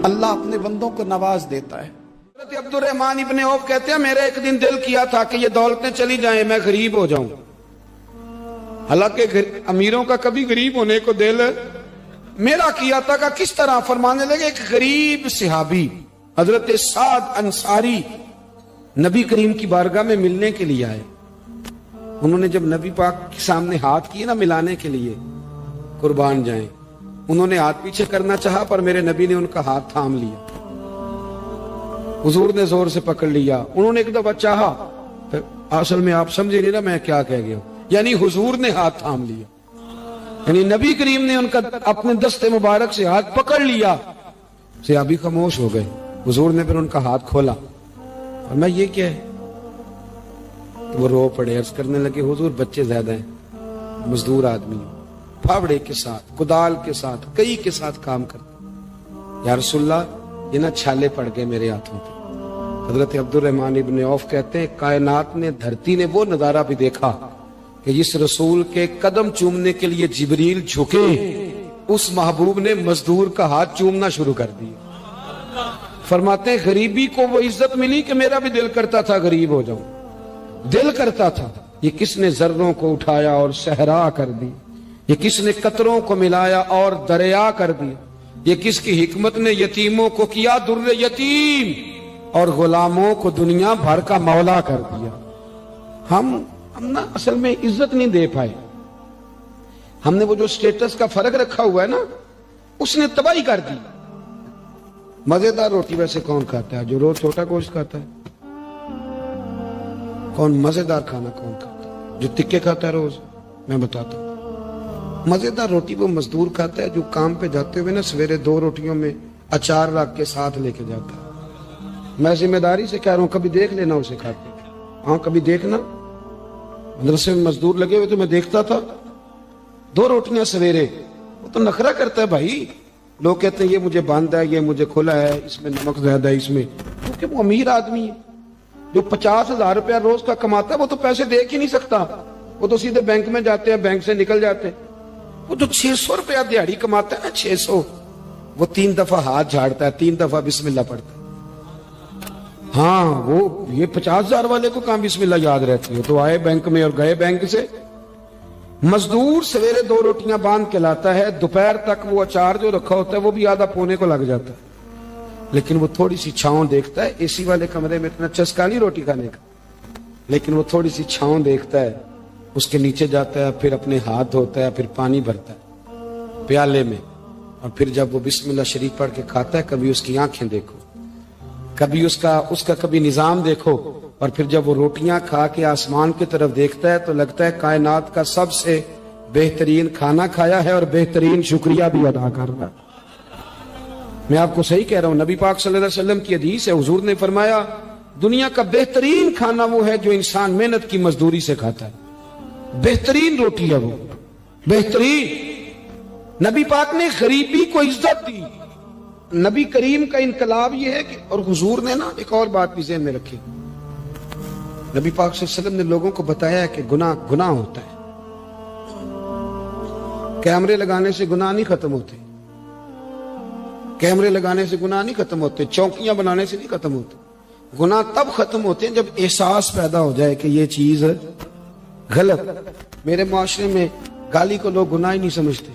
اللہ اپنے بندوں کو نواز دیتا ہے۔ حضرت عبد الرحمن ابن عوف کہتے ہیں میرا ایک دن دل کیا تھا کہ یہ دولتیں چلی جائیں، میں غریب ہو جاؤں۔ حالانکہ امیروں کا کبھی غریب ہونے کو دل میرا کیا تھا کہ کس طرح؟ فرمانے لگے ایک غریب صحابی حضرت سعد انصاری نبی کریم کی بارگاہ میں ملنے کے لیے آئے۔ انہوں نے جب نبی پاک کے سامنے ہاتھ کیے نا ملانے کے لیے، قربان جائیں، انہوں نے ہاتھ پیچھے کرنا چاہا پر میرے نبی نے ان کا ہاتھ تھام لیا، حضور نے زور سے پکڑ لیا۔ انہوں نے ایک دفعہ چاہا، اصل میں آپ سمجھے نہیں نا میں کیا کہہ گیا ہوں، یعنی حضور نے ہاتھ تھام لیا، یعنی نبی کریم نے ان کا اپنے دستے مبارک سے ہاتھ پکڑ لیا۔ صحابی خاموش ہو گئے، حضور نے پھر ان کا ہاتھ کھولا اور میں یہ کیا ہے؟ وہ رو پڑے، عرض کرنے لگے حضور بچے زیادہ ہیں، مزدور آدمی ہیں، پھاوڑے کے ساتھ، کدال کے ساتھ، کئی کے ساتھ کام کرتے، یا رسول اللہ یہ نہ چھالے پڑ گئے میرے ہاتھوں پہ۔ حضرت عبد الرحمن ابن عوف کہتے ہیں کائنات نے، دھرتی نے وہ نظارہ بھی دیکھا کہ جس رسول کے قدم چومنے کے لیے جبریل جھکے، اس محبوب نے مزدور کا ہاتھ چومنا شروع کر دیا۔ فرماتے ہیں غریبی کو وہ عزت ملی کہ میرا بھی دل کرتا تھا غریب ہو جاؤں، دل کرتا تھا۔ یہ کس نے ذروں کو اٹھایا اور صحرا کر دی، یہ کس نے قطروں کو ملایا اور دریا کر دی، یہ کس کی حکمت نے یتیموں کو کیا در یتیم اور غلاموں کو دنیا بھر کا مولا کر دیا۔ ہم نا اصل میں عزت نہیں دے پائے، ہم نے وہ جو سٹیٹس کا فرق رکھا ہوا ہے نا، اس نے تباہی کر دی۔ مزیدار روٹی ویسے کون کھاتا ہے؟ جو روز چھوٹا گوشت کھاتا ہے؟ کون مزیدار کھانا کون کھاتا ہے؟ جو تکے کھاتا ہے روز؟ میں بتاتا ہوں، مزیدار روٹی وہ مزدور کھاتا ہے جو کام پہ جاتے ہوئے نا سویرے 2 روٹیوں میں اچار رکھ کے ساتھ لے کے جاتا ہے۔ میں ذمہ داری سے کہہ رہا ہوں، کبھی دیکھ لینا اسے کھاتے، ہاں کبھی دیکھنا، مدرسے میں مزدور لگے ہوئے تو میں دیکھتا تھا 2 روٹیاں سویرے، وہ تو نخرہ کرتا ہے بھائی، لوگ کہتے ہیں یہ مجھے بند ہے، یہ مجھے کھلا ہے، اس میں نمک زیادہ ہے، اس میں، کیونکہ وہ امیر آدمی ہے جو 50,000 روپیہ روز کا کماتا ہے، وہ تو پیسے دیکھ ہی نہیں سکتا، وہ تو سیدھے بینک میں جاتے ہیں، بینک سے نکل جاتے ہیں۔ وہ تو 600 روپیہ دیہڑی کماتا ہے نا، 600، وہ 3 دفعہ ہاتھ جھاڑتا ہے، 3 دفعہ بسم اللہ پڑھتا ہے۔ ہاں وہ یہ 50,000 والے کو کہاں بسم اللہ یاد رہتی ہے؟ تو آئے بینک میں اور گئے بینک سے۔ مزدور سویرے 2 روٹیاں باندھ کے لاتا ہے، دوپہر تک وہ اچار جو رکھا ہوتا ہے وہ بھی آدھا پونے کو لگ جاتا ہے، لیکن وہ تھوڑی سی چھاؤں دیکھتا ہے۔ اے سی والے کمرے میں اتنا چسکا نہیں روٹی کھانے کا، لیکن وہ تھوڑی سی چھاؤں دیکھتا ہے، اس کے نیچے جاتا ہے، پھر اپنے ہاتھ دھوتا ہے، پھر پانی بھرتا ہے پیالے میں، اور پھر جب وہ بسم اللہ شریف پڑھ کے کھاتا ہے، کبھی اس کی آنکھیں دیکھو، کبھی اس کا کبھی نظام دیکھو، اور پھر جب وہ روٹیاں کھا کے آسمان کی طرف دیکھتا ہے تو لگتا ہے کائنات کا سب سے بہترین کھانا کھایا ہے اور بہترین شکریہ بھی ادا کر رہا ہے۔ میں آپ کو صحیح کہہ رہا ہوں، نبی پاک صلی اللہ علیہ وسلم کی حدیث ہے، حضور نے فرمایا دنیا کا بہترین کھانا وہ ہے جو انسان محنت کی مزدوری سے کھاتا ہے، بہترین روٹی ہے وہ، بہترین۔ نبی پاک نے غریبی کو عزت دی۔ نبی کریم کا انقلاب یہ ہے کہ، اور حضور نے نا ایک اور بات بھی ذہن میں رکھی، نبی پاک صلی اللہ علیہ وسلم نے لوگوں کو بتایا کہ گناہ ہوتا ہے، کیمرے لگانے سے گناہ نہیں ختم ہوتے، کیمرے لگانے سے گناہ نہیں ختم ہوتے، چوکیاں بنانے سے نہیں ختم ہوتے، گناہ تب ختم ہوتے ہیں جب احساس پیدا ہو جائے کہ یہ چیز غلط۔ میرے معاشرے میں گالی کو لوگ گناہ ہی نہیں سمجھتے،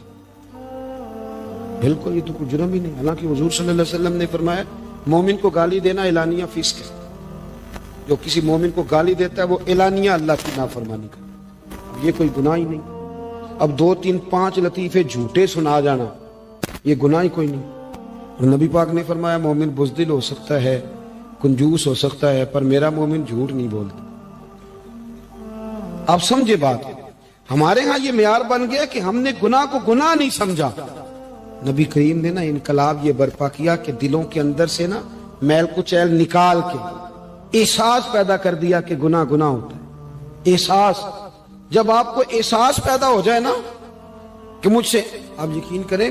بالکل یہ تو کوئی جرم ہی نہیں، حالانکہ حضور صلی اللہ علیہ وسلم نے فرمایا مومن کو گالی دینا اعلانیہ فسق ہے، جو کسی مومن کو گالی دیتا ہے وہ اعلانیہ اللہ کی نافرمانی کرتا ہے، یہ کوئی گناہ ہی نہیں۔ اب 2 3 5 لطیفے جھوٹے سنا جانا یہ گناہ ہی کوئی نہیں۔ اور نبی پاک نے فرمایا مومن بزدل ہو سکتا ہے، کنجوس ہو سکتا ہے، پر میرا مومن جھوٹ نہیں بولتا۔ آپ سمجھے بات، ہمارے ہاں یہ معیار بن گیا کہ ہم نے گناہ کو گناہ نہیں سمجھا۔ نبی کریم نے نا انقلاب یہ برپا کیا کہ دلوں کے اندر سے نا میل کچیل نکال کے احساس پیدا کر دیا کہ گناہ ہوتا ہے۔ احساس، جب آپ کو احساس پیدا ہو جائے نا کہ مجھ سے، آپ یقین کریں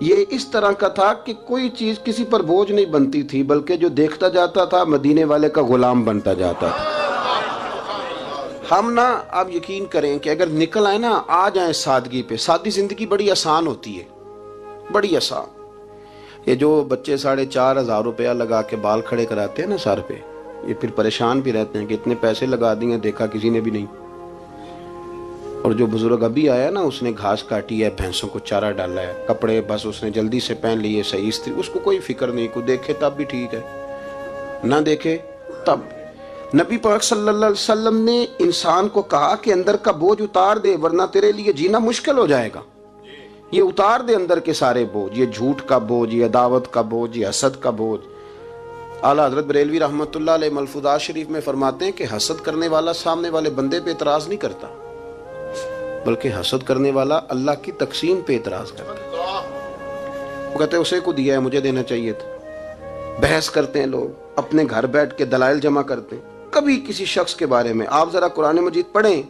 یہ اس طرح کا تھا کہ کوئی چیز کسی پر بوجھ نہیں بنتی تھی، بلکہ جو دیکھتا جاتا تھا مدینے والے کا غلام بنتا جاتا تھا۔ ہم نا آپ یقین کریں کہ اگر نکل آئے نا، آ جائیں سادگی پہ، سادی زندگی بڑی آسان ہوتی ہے، بڑی آسان۔ یہ جو بچے 4,500 روپیہ لگا کے بال کھڑے کراتے ہیں نا سر پہ، یہ پھر پریشان بھی رہتے ہیں کہ اتنے پیسے لگا دیے، دیکھا کسی نے بھی نہیں۔ اور جو بزرگ ابھی آیا نا، اس نے گھاس کاٹی ہے، بھینسوں کو چارہ ڈالا ہے، کپڑے بس اس نے جلدی سے پہن لیے، صحیح استری، اس کو کوئی فکر نہیں، کوئی دیکھے تب بھی ٹھیک ہے، نہ دیکھے تب۔ نبی پاک صلی اللہ علیہ وسلم نے انسان کو کہا کہ اندر کا بوجھ اتار دے، ورنہ تیرے لیے جینا مشکل ہو جائے گا۔ یہ اتار دے اندر کے سارے بوجھ، یہ جھوٹ کا بوجھ، یہ عداوت کا بوجھ، یہ حسد کا بوجھ۔ اعلیٰ حضرت بریلوی رحمۃ اللہ علیہ ملفوظات شریف میں فرماتے ہیں کہ حسد کرنے والا سامنے والے بندے پہ اعتراض نہیں کرتا، بلکہ حسد کرنے والا اللہ کی تقسیم پہ اعتراض کرتا ہے۔ وہ کہتے ہیں اسے کو دیا ہے، مجھے دینا چاہیے تھا۔ بحث کرتے ہیں لوگ، اپنے گھر بیٹھ کے دلائل جمع کرتے ہیں۔ کبھی کسی شخص کے بارے میں آپ ذرا قرآن مجید پڑھیں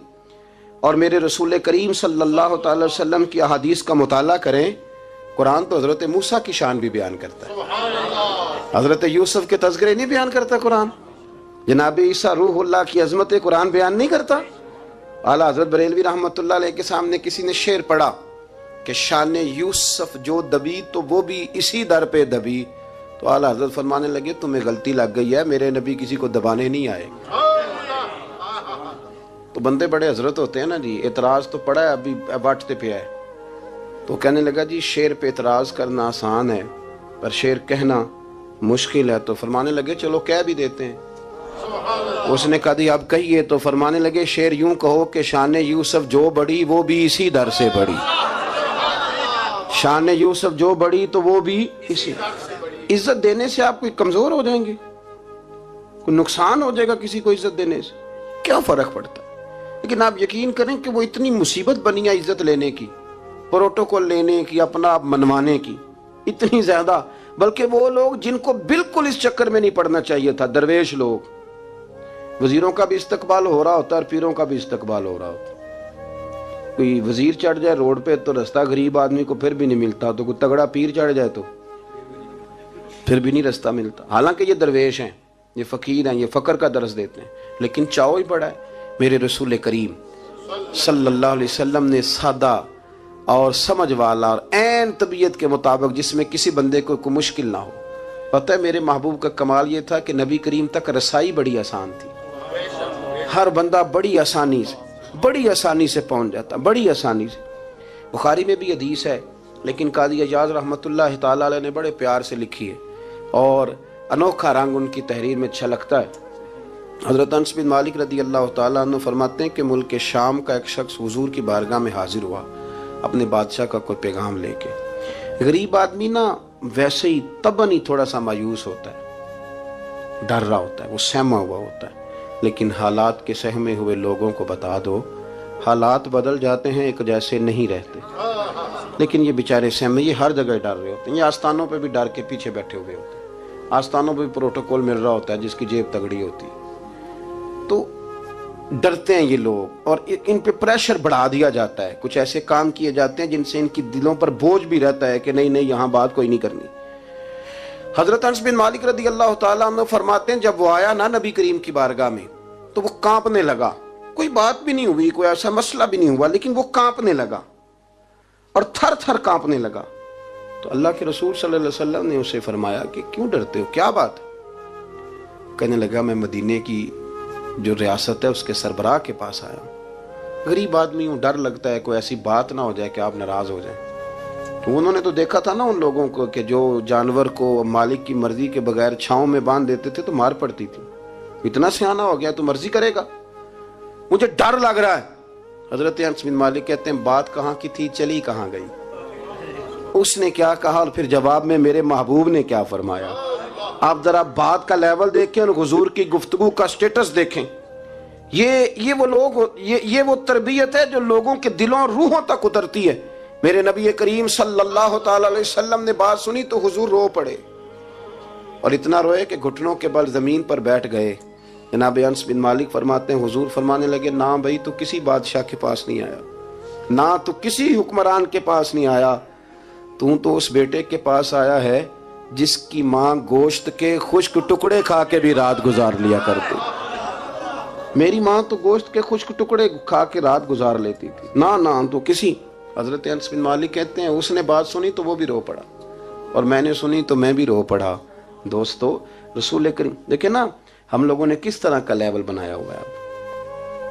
اور میرے رسول کریم صلی اللہ تعالی وسلم کی احادیث کا مطالعہ کریں۔ قرآن تو حضرت موسیٰ کی شان بھی بیان کرتا ہے، حضرت یوسف کے تذکرے نہیں بیان کرتا قرآن، جناب عیسیٰ روح اللہ کی عظمت قرآن بیان نہیں کرتا۔ اعلیٰ حضرت بریلوی رحمۃ اللہ علیہ کے سامنے کسی نے شعر پڑھا کہ شان یوسف جو دبی تو وہ بھی اسی در پہ دبی، تو اعلیٰ حضرت فرمانے لگے تمہیں غلطی لگ گئی ہے، میرے نبی کسی کو دبانے نہیں آئے۔ تو بندے بڑے حضرت ہوتے ہیں نا جی، اعتراض تو پڑا ہے، ابھی باٹتے پہ ہے، تو کہنے لگا جی شعر پہ اعتراض کرنا آسان ہے پر شعر کہنا مشکل ہے، تو فرمانے لگے چلو کہہ بھی دیتے ہیں۔ اس نے کہا دی اب کہیے، تو فرمانے لگے شعر یوں کہو کہ شان یوسف جو بڑی وہ بھی اسی در سے بڑی، شان یوسف جو بڑی تو وہ بھی اسی۔ عزت دینے سے آپ کوئی کمزور ہو جائیں گے؟ کوئی نقصان ہو جائے گا کسی کو عزت دینے سے؟ کیا فرق پڑتا ہے؟ لیکن آپ یقین کریں کہ وہ اتنی مصیبت بنی ہے عزت لینے کی، پروٹوکول لینے کی، اپنا آپ منوانے کی، اتنی زیادہ، بلکہ وہ لوگ جن کو بالکل اس چکر میں نہیں پڑنا چاہیے تھا، درویش لوگ، وزیروں کا بھی استقبال ہو رہا ہوتا ہے اور پیروں کا بھی استقبال ہو رہا ہوتا ہے۔ کوئی وزیر چڑھ جائے روڈ پہ تو رستہ غریب آدمی کو پھر بھی نہیں ملتا، تو کوئی تگڑا پیر چڑھ جائے تو پھر بھی نہیں رستہ ملتا۔ حالانکہ یہ درویش ہیں، یہ فقیر ہیں، یہ فقر کا درس دیتے ہیں، لیکن چاؤ ہی بڑا ہے۔ میرے رسول کریم صلی اللہ علیہ وسلم نے سادہ اور سمجھ والا اور عین طبیعت کے مطابق، جس میں کسی بندے کو کوئی مشکل نہ ہو۔ پتہ ہے میرے محبوب کا کمال یہ تھا کہ نبی کریم تک رسائی بڑی آسان تھی، ہر بندہ بڑی آسانی سے پہنچ جاتا، بڑی آسانی سے۔ بخاری میں بھی حدیث ہے، لیکن قاضی اعجاز رحمۃ اللہ تعالی علیہ نے بڑے پیار سے لکھی ہے اور انوکھا رنگ ان کی تحریر میں چھلکتا ہے۔ حضرت انس بن مالک رضی اللہ تعالیٰ عنہ فرماتے ہیں کہ ملک شام کا ایک شخص حضور کی بارگاہ میں حاضر ہوا اپنے بادشاہ کا کوئی پیغام لے کے۔ غریب آدمی نا ویسے ہی طبعاً ہی تھوڑا سا مایوس ہوتا ہے، ڈر رہا ہوتا ہے، وہ سہما ہوا ہوتا ہے، لیکن حالات کے سہمے ہوئے لوگوں کو بتا دو، حالات بدل جاتے ہیں، ایک جیسے نہیں رہتے۔ لیکن یہ بیچارے سہمے، یہ ہر جگہ ڈر رہے ہوتے ہیں، یہ آستانوں پہ بھی ڈر کے پیچھے بیٹھے ہوئے ہوتے ہیں، آستانوں پہ بھی پروٹوکول مل رہا ہوتا ہے جس کی جیب تگڑی ہوتی، تو ڈرتے ہیں یہ لوگ، اور ان پہ پریشر بڑھا دیا جاتا ہے، کچھ ایسے کام کیے جاتے ہیں جن سے ان کی دلوں پر بوجھ بھی رہتا ہے کہ نہیں یہاں بات کوئی نہیں کرنی۔ حضرت انس بن مالک رضی اللہ تعالیٰ عنہ فرماتے ہیں جب وہ آیا نا نبی کریم کی بارگاہ میں تو وہ کانپنے لگا، کوئی بات بھی نہیں ہوئی، کوئی ایسا مسئلہ بھی نہیں ہوا، لیکن وہ کانپنے لگا اور تھر تھر کانپنے لگا۔ تو اللہ کے رسول صلی اللہ علیہ وسلم نے اسے فرمایا کہ کیوں ڈرتے ہو، کیا بات؟ کہنے لگا میں مدینے کی جو ریاست ہے اس کے سربراہ کے پاس آیا ہوں، غریب آدمی ہوں، ڈر لگتا ہے کوئی ایسی بات نہ ہو جائے کہ آپ ناراض ہو جائیں۔ تو انہوں نے تو دیکھا تھا نا ان لوگوں کو کہ جو جانور کو مالک کی مرضی کے بغیر چھاؤں میں باندھ دیتے تھے تو مار پڑتی تھی، اتنا سیانہ ہو گیا تو مرضی کرے گا، مجھے ڈر لگ رہا ہے۔ حضرت انس بن مالک کہتے ہیں بات کہاں کی تھی، چلی کہاں گئی؟ اس نے کیا کہا اور پھر جواب میں میرے محبوب نے کیا فرمایا؟ آپ ذرا بات کا لیول دیکھیں اور حضور کی گفتگو کا سٹیٹس دیکھیں۔ یہ وہ لوگ، یہ وہ تربیت ہے جو لوگوں کے دلوں اور روحوں تک اترتی ہے۔ میرے نبی کریم صلی اللہ تعالی علیہ وسلم نے بات سنی تو حضور رو پڑے، اور اتنا روئے کہ گھٹنوں کے بل زمین پر بیٹھ گئے۔ جناب انس بن مالک فرماتے ہیں حضور فرمانے لگے نہ بھائی تو کسی بادشاہ کے پاس نہیں آیا، نہ تو کسی حکمران کے پاس نہیں آیا، تو اس بیٹے کے پاس آیا ہے جس کی ماں گوشت کے خشک ٹکڑے کھا کے بھی رات گزار لیا کرتی. میری ماں تو گوشت کے خشک ٹکڑے کھا کے رات گزار لیتی تھی. نہ تو کسی. حضرت انس بن مالک کہتے ہیں اس نے بات سنی تو وہ بھی رو پڑا, اور میں نے سنی تو میں بھی رو پڑا. دوستو, رسول کریم دیکھیں نا ہم لوگوں نے کس طرح کا لیول بنایا ہوا ہے.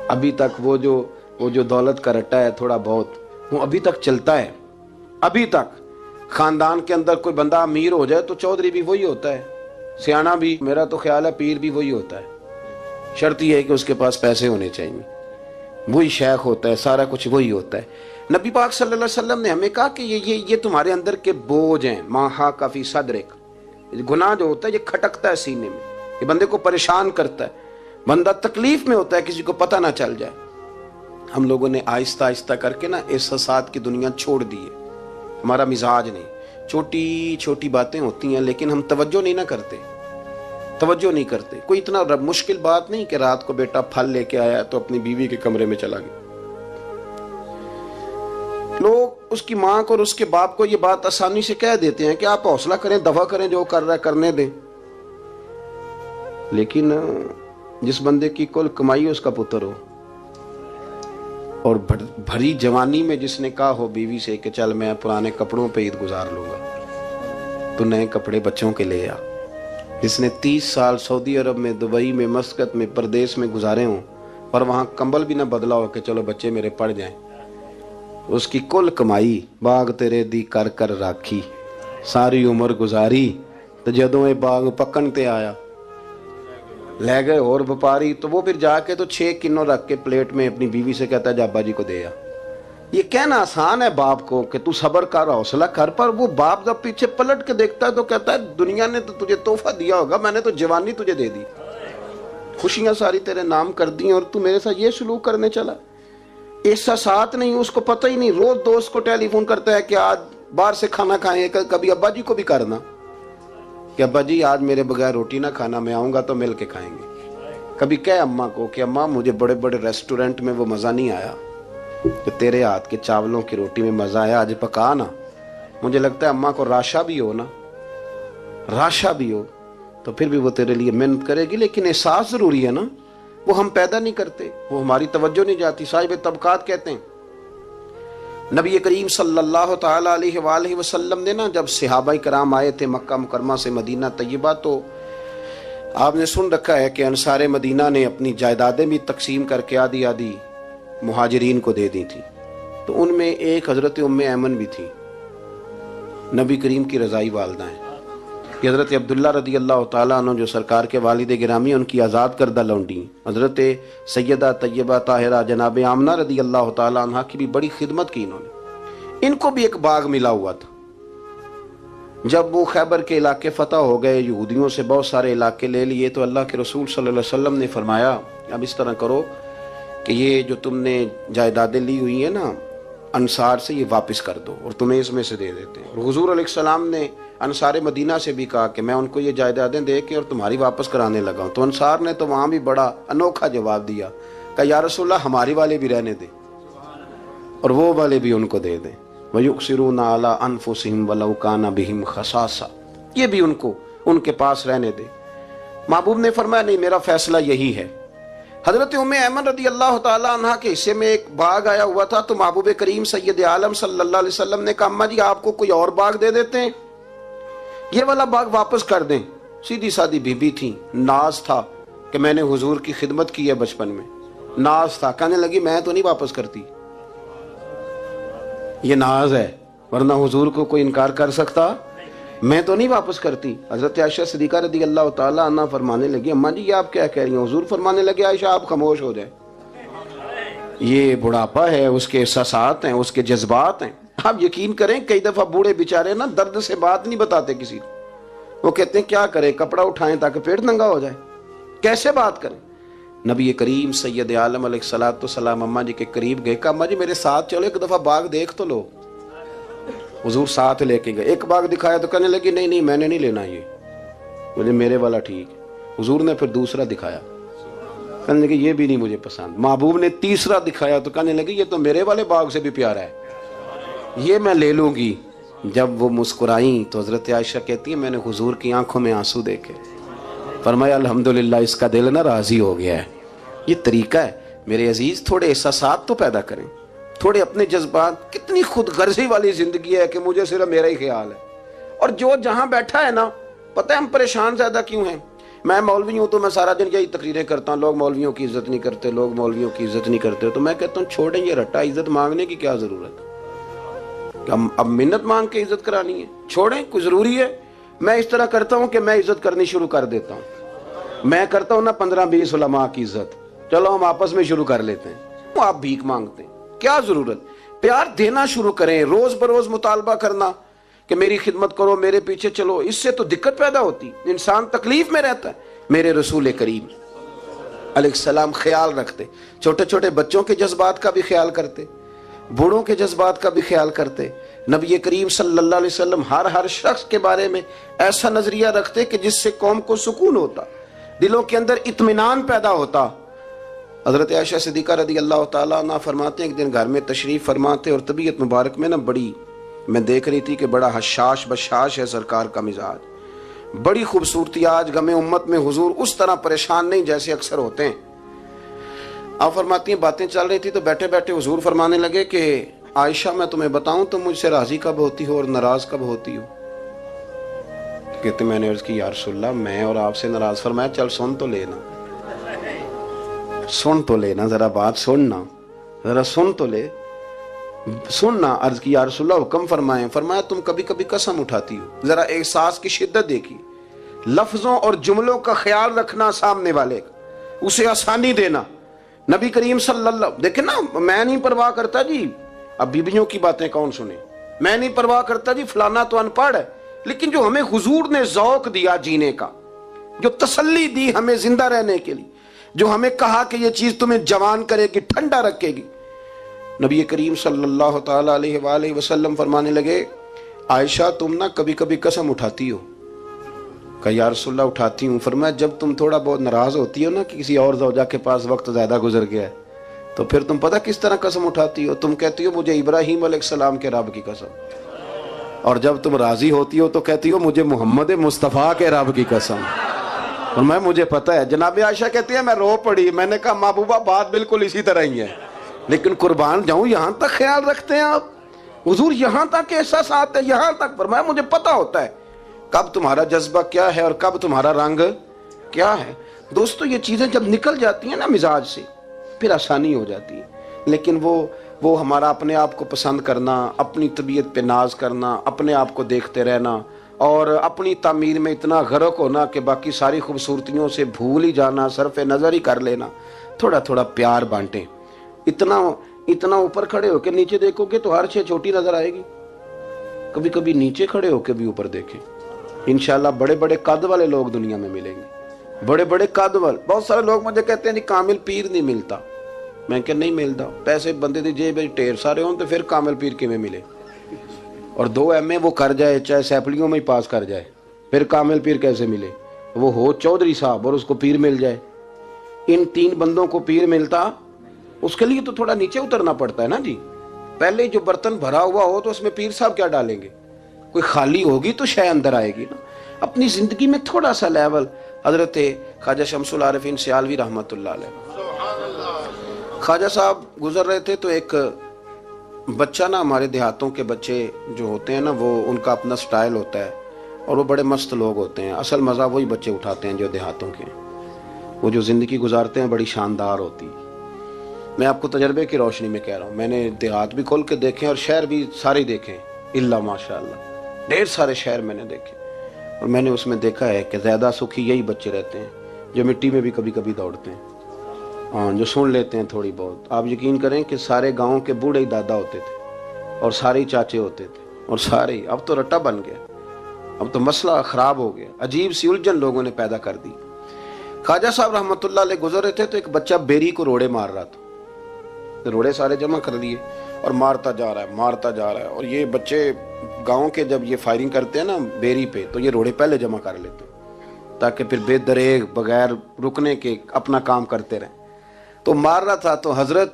ابھی تک وہ جو دولت کا رٹا ہے تھوڑا بہت, وہ ابھی تک چلتا ہے. ابھی تک خاندان کے اندر کوئی بندہ امیر ہو جائے تو چودھری بھی وہی ہوتا ہے, سیانا بھی, میرا تو خیال ہے پیر بھی وہی ہوتا ہے. شرط یہ ہے کہ اس کے پاس پیسے ہونے چاہیے. وہی شیخ ہوتا ہے, سارا کچھ وہی ہوتا ہے. نبی پاک صلی اللہ علیہ وسلم نے ہمیں کہا کہ یہ تمہارے اندر کے بوجھ ہیں. ماہا کافی صدرک, گناہ جو ہوتا ہے یہ کھٹکتا ہے سینے میں, یہ بندے کو پریشان کرتا ہے, بندہ تکلیف میں ہوتا ہے کسی کو پتہ نہ چل جائے. ہم لوگوں نے آہستہ آہستہ کر کے نا احساسات کی دنیا چھوڑ دی ہے. ہمارا مزاج نہیں, چھوٹی چھوٹی باتیں ہوتی ہیں لیکن ہم توجہ نہیں نہ کرتے. کوئی اتنا مشکل بات نہیں کہ رات کو بیٹا پھل لے کے آیا تو اپنی بیوی کے کمرے میں چلا گیا. لوگ اس کی ماں کو اور اس کے باپ کو یہ بات آسانی سے کہہ دیتے ہیں کہ آپ حوصلہ کریں, دفع کریں, جو کر رہا ہے کرنے دیں. لیکن جس بندے کی کل کمائی اس کا پتر ہو, اور بھری جوانی میں جس نے کہا ہو بیوی سے کہ چل میں پرانے کپڑوں پہ عید گزار لوں گا, تو نئے کپڑے بچوں کے لے آ. جس نے 30 سال سعودی عرب میں, دبئی میں, مسقط میں, پردیس میں گزارے ہوں اور وہاں کمبل بھی نہ بدلا ہو کہ چلو بچے میرے پڑ جائیں, اس کی کل کمائی باغ تیرے دی کر کر راکھی, ساری عمر گزاری تو جدوں یہ باغ پکن تے آیا لے گئے اور وپاری, تو وہ پھر جا کے تو 6 کنو رکھ کے پلیٹ میں اپنی بیوی سے کہتا ہے جا ابا جی کو دے آ. یہ کہنا آسان ہے باپ کو کہ تو صبر کر, حوصلہ کر, پر وہ باپ جب پیچھے پلٹ کے دیکھتا ہے تو کہتا ہے دنیا نے تو تجھے تحفہ دیا ہوگا, میں نے تو جوانی تجھے دے دی, خوشیاں ساری تیرے نام کر دی, اور تو میرے ساتھ یہ سلوک کرنے چلا. احساسات نہیں, اس کو پتہ ہی نہیں. روز دوست کو ٹیلی فون کرتا ہے کہ آج باہر سے کھانا کھائیں. کبھی ابا جی کو بھی کرنا کہ ابا جی آج میرے بغیر روٹی نہ کھانا, میں آؤں گا تو مل کے کھائیں گے. کبھی کہے اماں کو کہ اماں مجھے بڑے بڑے ریسٹورنٹ میں وہ مزہ نہیں آیا کہ تیرے ہاتھ کے چاولوں کی روٹی میں مزہ آیا, آج پکا نا. مجھے لگتا ہے اماں کو راشا بھی ہو تو پھر بھی وہ تیرے لیے محنت کرے گی. لیکن احساس ضروری ہے نا, وہ ہم پیدا نہیں کرتے, وہ ہماری توجہ نہیں جاتی. صاحب طبقات کہتے ہیں نبی کریم صلی اللہ تعالی علیہ وآلہ وسلم نے نا جب صحابہ کرام آئے تھے مکہ مکرمہ سے مدینہ طیبہ, تو آپ نے سن رکھا ہے کہ انصار مدینہ نے اپنی جائیدادیں بھی تقسیم کر کے آدھی آدھی مہاجرین کو دے دی تھی. تو ان میں ایک حضرت ام ایمن بھی تھی, نبی کریم کی رضائی والدہ ہیں. کہ حضرت عبداللہ رضی اللہ تعالیٰ عنہ جو سرکار کے والد گرامی, ان کی آزاد کردہ لونڈی حضرت سیدہ طیبہ طاہرہ جناب آمنہ رضی اللہ تعالیٰ عنہ کی بھی بڑی خدمت کی انہوں نے. ان کو بھی ایک باغ ملا ہوا تھا. جب وہ خیبر کے علاقے فتح ہو گئے, یہودیوں سے بہت سارے علاقے لے لیے, تو اللہ کے رسول صلی اللہ علیہ وسلم نے فرمایا اب اس طرح کرو کہ یہ جو تم نے جائیدادیں لی ہوئی ہیں نا انصار سے, یہ واپس کر دو اور تمہیں اس میں سے دے دیتے ہیں. اور حضور علیہ السلام نے انصار مدینہ سے بھی کہا کہ میں ان کو یہ جائیدادیں دے کے اور تمہاری واپس کرانے لگا ہوں. تو انصار نے تو وہاں بھی بڑا انوکھا جواب دیا کہ یا رسول اللہ ہماری والے بھی رہنے دیں اور وہ والے بھی ان کو دے دیں. وَيُؤْثِرُونَ عَلَىٰ أَنفُسِهِمْ وَلَوْ كَانَ بِهِمْ خَصَاصَةٌ, یہ بھی ان کے پاس رہنے دے. محبوب نے فرمایا نہیں, میرا فیصلہ یہی ہے. حضرت ام ایمن رضی اللہ تعالیٰ عنہ کے حصے میں ایک باغ آیا ہوا تھا, تو محبوب کریم سید عالم صلی اللہ علیہ وسلم نے کہا اماں جی آپ کو کوئی اور باغ دے دیتے ہیں, یہ والا باغ واپس کر دیں. سیدھی سادی بیوی تھی, ناز تھا کہ میں نے حضور کی خدمت کی ہے بچپن میں, ناز تھا. کہنے لگی میں تو نہیں واپس کرتی, یہ ناز ہے, ورنہ حضور کو کوئی انکار کر سکتا, میں تو نہیں واپس کرتی. حضرت عائشہ صدیقہ رضی اللہ تعالیٰ عنہ فرمانے لگی اماں جی یہ آپ کیا کہہ رہی ہیں؟ حضور فرمانے لگے عائشہ آپ خاموش ہو جائے, یہ بڑھاپا ہے, اس کے احساسات ہیں, اس کے جذبات ہیں. آپ یقین کریں کئی دفعہ بوڑھے بیچارے نا درد سے بات نہیں بتاتے کسی کو, وہ کہتے ہیں کیا کریں, کپڑا اٹھائیں تاکہ پیٹ ننگا ہو جائے, کیسے بات کریں. نبی کریم سید عالم علیہ الصلوۃ والسلام اماں جی کے قریب گئے, کہا اماں جی میرے ساتھ چلو ایک دفعہ باغ دیکھ تو لو. حضور ساتھ لے کے گئے, ایک باغ دکھایا تو کہنے لگی نہیں میں نے نہیں لینا, یہ مجھے میرے والا ٹھیک ہے. حضور نے پھر دوسرا دکھایا, کہنے لگی یہ بھی نہیں مجھے پسند. محبوب نے تیسرا دکھایا تو کہنے لگی یہ تو میرے والے باغ سے بھی پیارا ہے, یہ میں لے لوں گی. جب وہ مسکرائیں تو حضرت عائشہ کہتی ہے میں نے حضور کی آنکھوں میں آنسو دیکھے، فرمایا الحمدللہ اس کا دل نہ راضی ہو گیا ہے۔ یہ طریقہ ہے میرے عزیز، تھوڑے احساسات تو پیدا کریں، تھوڑے اپنے جذبات۔ کتنی خود غرضی والی زندگی ہے کہ مجھے صرف میرا ہی خیال ہے، اور جو جہاں بیٹھا ہے نا، پتہ ہے ہم پریشان زیادہ کیوں ہیں؟ میں مولوی ہوں تو میں سارا دن یہی تقریریں کرتا ہوں، لوگ مولویوں کی عزت نہیں کرتے، لوگ مولویوں کی عزت نہیں کرتے، تو میں کہتا ہوں چھوڑیں یہ رٹا، عزت مانگنے کی کیا ضرورت ہے؟ اب منت مانگ کے عزت کرانی ہے؟ چھوڑیں، کوئی ضروری ہے؟ میں اس طرح کرتا ہوں کہ میں عزت کرنی شروع کر دیتا ہوں، میں کرتا ہوں نا 15-20 علماء کی عزت، چلو ہم آپس میں شروع کر لیتے ہیں، آپ بھیک مانگتے ہیں، کیا ضرورت؟ پیار دینا شروع کریں، روز بروز مطالبہ کرنا کہ میری خدمت کرو، میرے پیچھے چلو، اس سے تو دقت پیدا ہوتی، انسان تکلیف میں رہتا ہے۔ میرے رسول کریم علیہ السلام خیال رکھتے، چھوٹے چھوٹے بچوں کے جذبات کا بھی خیال کرتے، بوڑھوں کے جذبات کا بھی خیال کرتے۔ نبی کریم صلی اللہ علیہ وسلم ہر شخص کے بارے میں ایسا نظریہ رکھتے کہ جس سے قوم کو سکون ہوتا، دلوں کے اندر اطمینان پیدا ہوتا۔ حضرت عائشہ صدیقہ رضی اللہ تعالیٰ عنہ فرماتے ہیں ایک دن گھر میں تشریف فرماتے اور طبیعت مبارک میں نا بڑی، میں دیکھ رہی تھی کہ بڑا حشاش بشاش ہے سرکار کا مزاج، بڑی خوبصورتی، آج غم امت میں حضور اس طرح پریشان نہیں جیسے اکثر ہوتے ہیں۔ آپ فرماتی ہیں باتیں چل رہی تھی تو بیٹھے بیٹھے حضور فرمانے لگے کہ عائشہ میں تمہیں بتاؤں تم مجھ سے راضی کب ہوتی ہو اور ناراض کب ہوتی ہو؟ کہتے میں نے عرض کی یا رسول اللہ میں اور آپ سے ناراض۔ فرمایا چل سن تو لینا، سن تو لینا، ذرا بات سننا، ذرا سن تو لے، سننا۔ عرض کی یا رسول اللہ حکم فرمائیں۔ فرمایا تم کبھی کبھی قسم اٹھاتی ہو، ذرا احساس کی شدت دیکھی، لفظوں اور جملوں کا خیال رکھنا، سامنے والے کا اسے آسانی دینا۔ نبی کریم صلی اللہ، دیکھیں نا، میں نہیں پرواہ کرتا جی، اب بیویوں کی باتیں کون سنے، میں نہیں پرواہ کرتا جی فلانا تو ان پڑھ ہے، لیکن جو ہمیں حضور نے ذوق دیا جینے کا، جو تسلی دی ہمیں زندہ رہنے کے لیے، جو ہمیں کہا کہ یہ چیز تمہیں جوان کرے گی، ٹھنڈا رکھے گی، نبی کریم صلی اللہ تعالیٰ علیہ وآلہ وسلم فرمانے لگے عائشہ تم نا کبھی کبھی قسم اٹھاتی ہو؟ کہا یا رسول اللہ اٹھاتی ہوں۔ فرمایا جب تم تھوڑا بہت ناراض ہوتی ہو نا کہ کسی اور زوجہ کے پاس وقت زیادہ گزر گیا ہے، تو پھر تم پتہ کس طرح قسم اٹھاتی ہو؟ تم کہتی ہو مجھے ابراہیم علیہ السلام کے رب کی قسم، اور جب تم راضی ہوتی ہو تو کہتی ہو مجھے محمد مصطفیٰ کے رب کی قسم۔ اور مجھے پتہ ہے، جناب عائشہ کہتی ہے میں رو پڑی، میں نے کہا محبوبہ بات بالکل اسی طرح ہی ہے، لیکن قربان جاؤں یہاں تک خیال رکھتے ہیں آپ حضور، یہاں تک احساسات ہے، یہاں تک۔ فرمایا مجھے پتہ ہوتا ہے کب تمہارا جذبہ کیا ہے اور کب تمہارا رنگ کیا ہے۔ دوستو یہ چیزیں جب نکل جاتی ہیں نا مزاج سے پھر آسانی ہو جاتی ہے، لیکن وہ ہمارا اپنے آپ کو پسند کرنا، اپنی طبیعت پہ ناز کرنا، اپنے آپ کو دیکھتے رہنا اور اپنی تعمیر میں اتنا غرق ہونا کہ باقی ساری خوبصورتیوں سے بھول ہی جانا، صرف نظر ہی کر لینا۔ تھوڑا تھوڑا پیار بانٹیں، اتنا اوپر کھڑے ہو کے نیچے دیکھو گے تو ہر چیز چھوٹی نظر آئے گی، کبھی کبھی نیچے کھڑے ہو کے بھی اوپر دیکھیں، انشاءاللہ بڑے بڑے قد والے لوگ دنیا میں ملیں گے، بڑے بڑے قد والے۔ بہت سارے لوگ مجھے کہتے ہیں جی کامل پیر نہیں ملتا، میں کہ نہیں ملتا، پیسے بندے دی جیب میں ٹھیر سارے ہوں تو پھر کامل پیر کیویں ملے؟ اور 2 MA وہ کر جائے چاہے سیپلیوں میں ہی پاس کر جائے، پھر کامل پیر کیسے ملے؟ وہ ہو چودھری صاحب اور اس کو پیر مل جائے، ان 3 بندوں کو پیر ملتا، اس کے لیے تو تھوڑا نیچے اترنا پڑتا ہے نا جی۔ پہلے جو برتن بھرا ہوا ہو تو اس میں پیر صاحب کیا ڈالیں گے؟ کوئی خالی ہوگی تو شے اندر آئے گی نا۔ اپنی زندگی میں تھوڑا سا لیول۔ حضرت خواجہ شمس العارفین سیالوی رحمۃ اللہ علیہ، خواجہ صاحب گزر رہے تھے تو ایک بچہ نا، ہمارے دیہاتوں کے بچے جو ہوتے ہیں نا وہ ان کا اپنا سٹائل ہوتا ہے اور وہ بڑے مست لوگ ہوتے ہیں، اصل مزہ وہی بچے اٹھاتے ہیں جو دیہاتوں کے ہیں، وہ جو زندگی گزارتے ہیں بڑی شاندار ہوتی۔ میں آپ کو تجربے کی روشنی میں کہہ رہا ہوں، میں نے دیہات بھی کھول کے دیکھے اور شہر بھی سارے دیکھے، اللہ ماشاء اللہ ڈھیر سارے شہر میں نے دیکھے، اور میں نے اس میں دیکھا ہے کہ زیادہ سکھی یہی بچے رہتے ہیں جو مٹی میں بھی کبھی کبھی دوڑتے ہیں، ہاں جو سن لیتے ہیں تھوڑی بہت۔ آپ یقین کریں کہ سارے گاؤں کے بوڑھے ہی دادا ہوتے تھے اور سارے ہی چاچے ہوتے تھے اور سارے ہی، اب تو رٹا بن گیا، اب تو مسئلہ خراب ہو گیا، عجیب سی الجھن لوگوں نے پیدا کر دی۔ خواجہ صاحب رحمۃ اللہ علیہ گزر رہے تھے تو ایک بچہ بیری کو روڑے مار رہا تھا، روڑے سارے جمع کر لیے اور مارتا جا رہا ہے، اور یہ بچے گاؤں کے جب یہ فائرنگ کرتے ہیں نا بیری پہ تو یہ روڑے پہلے جمع کر لیتے تاکہ پھر بے دریغ بغیر رکنے کے اپنا کام کرتے رہیں۔ تو مار رہا تھا تو حضرت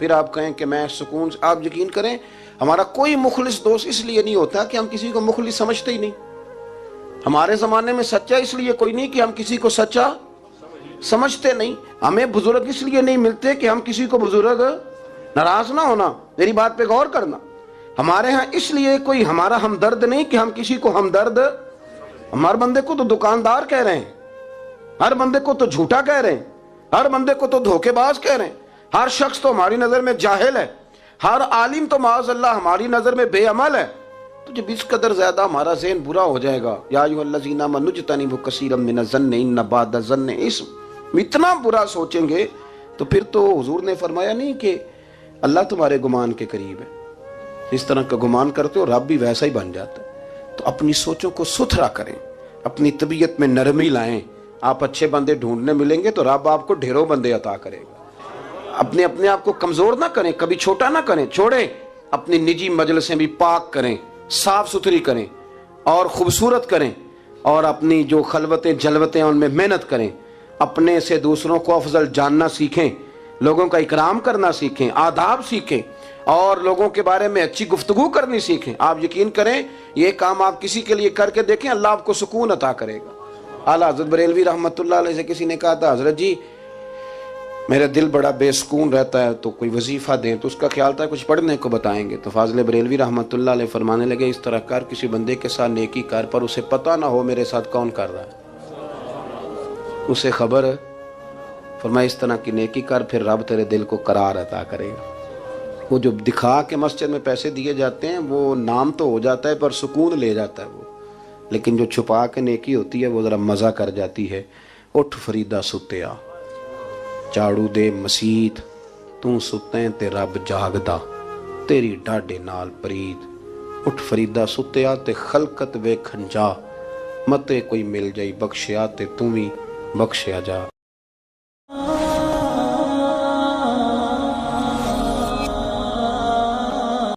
پھر آپ کہیں کہ میں سکون سے، آپ یقین کریں ہمارا کوئی مخلص دوست اس لیے نہیں ہوتا کہ ہم کسی کو مخلص سمجھتے ہی نہیں. ہمارے زمانے میں سچا اس لیے کوئی نہیں کہ ہم کسی کو سچا سمجھتے نہیں. ہمیں بزرگ اس لیے نہیں ملتے کہ ہم کسی کو بزرگ، ناراض نہ ہونا، میری بات پہ غور کرنا. ہمارے ہاں اس لیے کوئی ہمارا ہمدرد نہیں کہ ہم کسی کو ہمدرد، ہمارے بندے کو تو دکاندار کہہ رہے ہیں، ہر بندے کو تو جھوٹا کہہ رہے ہیں، ہر بندے کو تو دھوکے باز کہہ رہے ہیں، ہر شخص تو ہماری نظر میں جاہل ہے، ہر عالم تو معاذ اللہ ہماری نظر میں بے عمل ہے. تو جب اس قدر زیادہ ہمارا ذہن برا ہو جائے گا، یا ایھا الذین آمنوا اجتنبوا کثیرا من الظن ان بعض الظن، اس اتنا برا سوچیں گے تو پھر تو حضور نے فرمایا نہیں کہ اللہ تمہارے گمان کے قریب ہے. اس طرح کا گمان کرتے ہو رب بھی ویسا ہی بن جاتا ہے. تو اپنی سوچوں کو ستھرا کریں، اپنی طبیعت میں نرمی لائیں. آپ اچھے بندے ڈھونڈنے ملیں گے تو رب آپ کو ڈھیروں بندے عطا کرے گا. اپنے آپ کو کمزور نہ کریں، کبھی چھوٹا نہ کریں، چھوڑیں. اپنی نجی مجلسیں بھی پاک کریں، صاف ستھری کریں اور خوبصورت کریں، اور اپنی جو خلوتیں جلوتیں ان میں محنت کریں. اپنے سے دوسروں کو افضل جاننا سیکھیں، لوگوں کا اکرام کرنا سیکھیں، آداب سیکھیں، اور لوگوں کے بارے میں اچھی گفتگو کرنی سیکھیں. آپ یقین کریں یہ کام آپ کسی کے لیے کر کے دیکھیں، اللہ آپ کو سکون عطا کرے گا. اعلیٰ حضرت بریلوی رحمۃ اللہ علیہ سے کسی نے کہا تھا حضرت جی میرا دل بڑا بے سکون رہتا ہے تو کوئی وظیفہ دیں، تو اس کا خیال تھا کچھ پڑھنے کو بتائیں گے. تو فاضل بریلوی رحمۃ اللہ علیہ فرمانے لگے اس طرح کر، کسی بندے کے ساتھ نیکی کر پر اسے پتہ نہ ہو میرے ساتھ کون کر رہا ہے، اسے خبر ہے. فرمایا اس طرح کی نیکی کر، پھر رب تیرے دل کو قرار عطا کرے گا. وہ جو دکھا کے مسجد میں پیسے دیے جاتے ہیں وہ نام تو ہو جاتا ہے پر سکون لے جاتا ہے وہ، لیکن جو چھپا کے نیکی ہوتی ہے وہ ذرا مزہ کر جاتی ہے. اٹھ فریدا ستیا جھاڑو دے مسیت، تو ستیں تے رب جاگدا، تیری ڈاڈے نال پرید. اٹھ فریدا ستیا تے خلقت ویکھن جا، متے کوئی مل جائی بخشیا تے تو بھی بخشیا جا.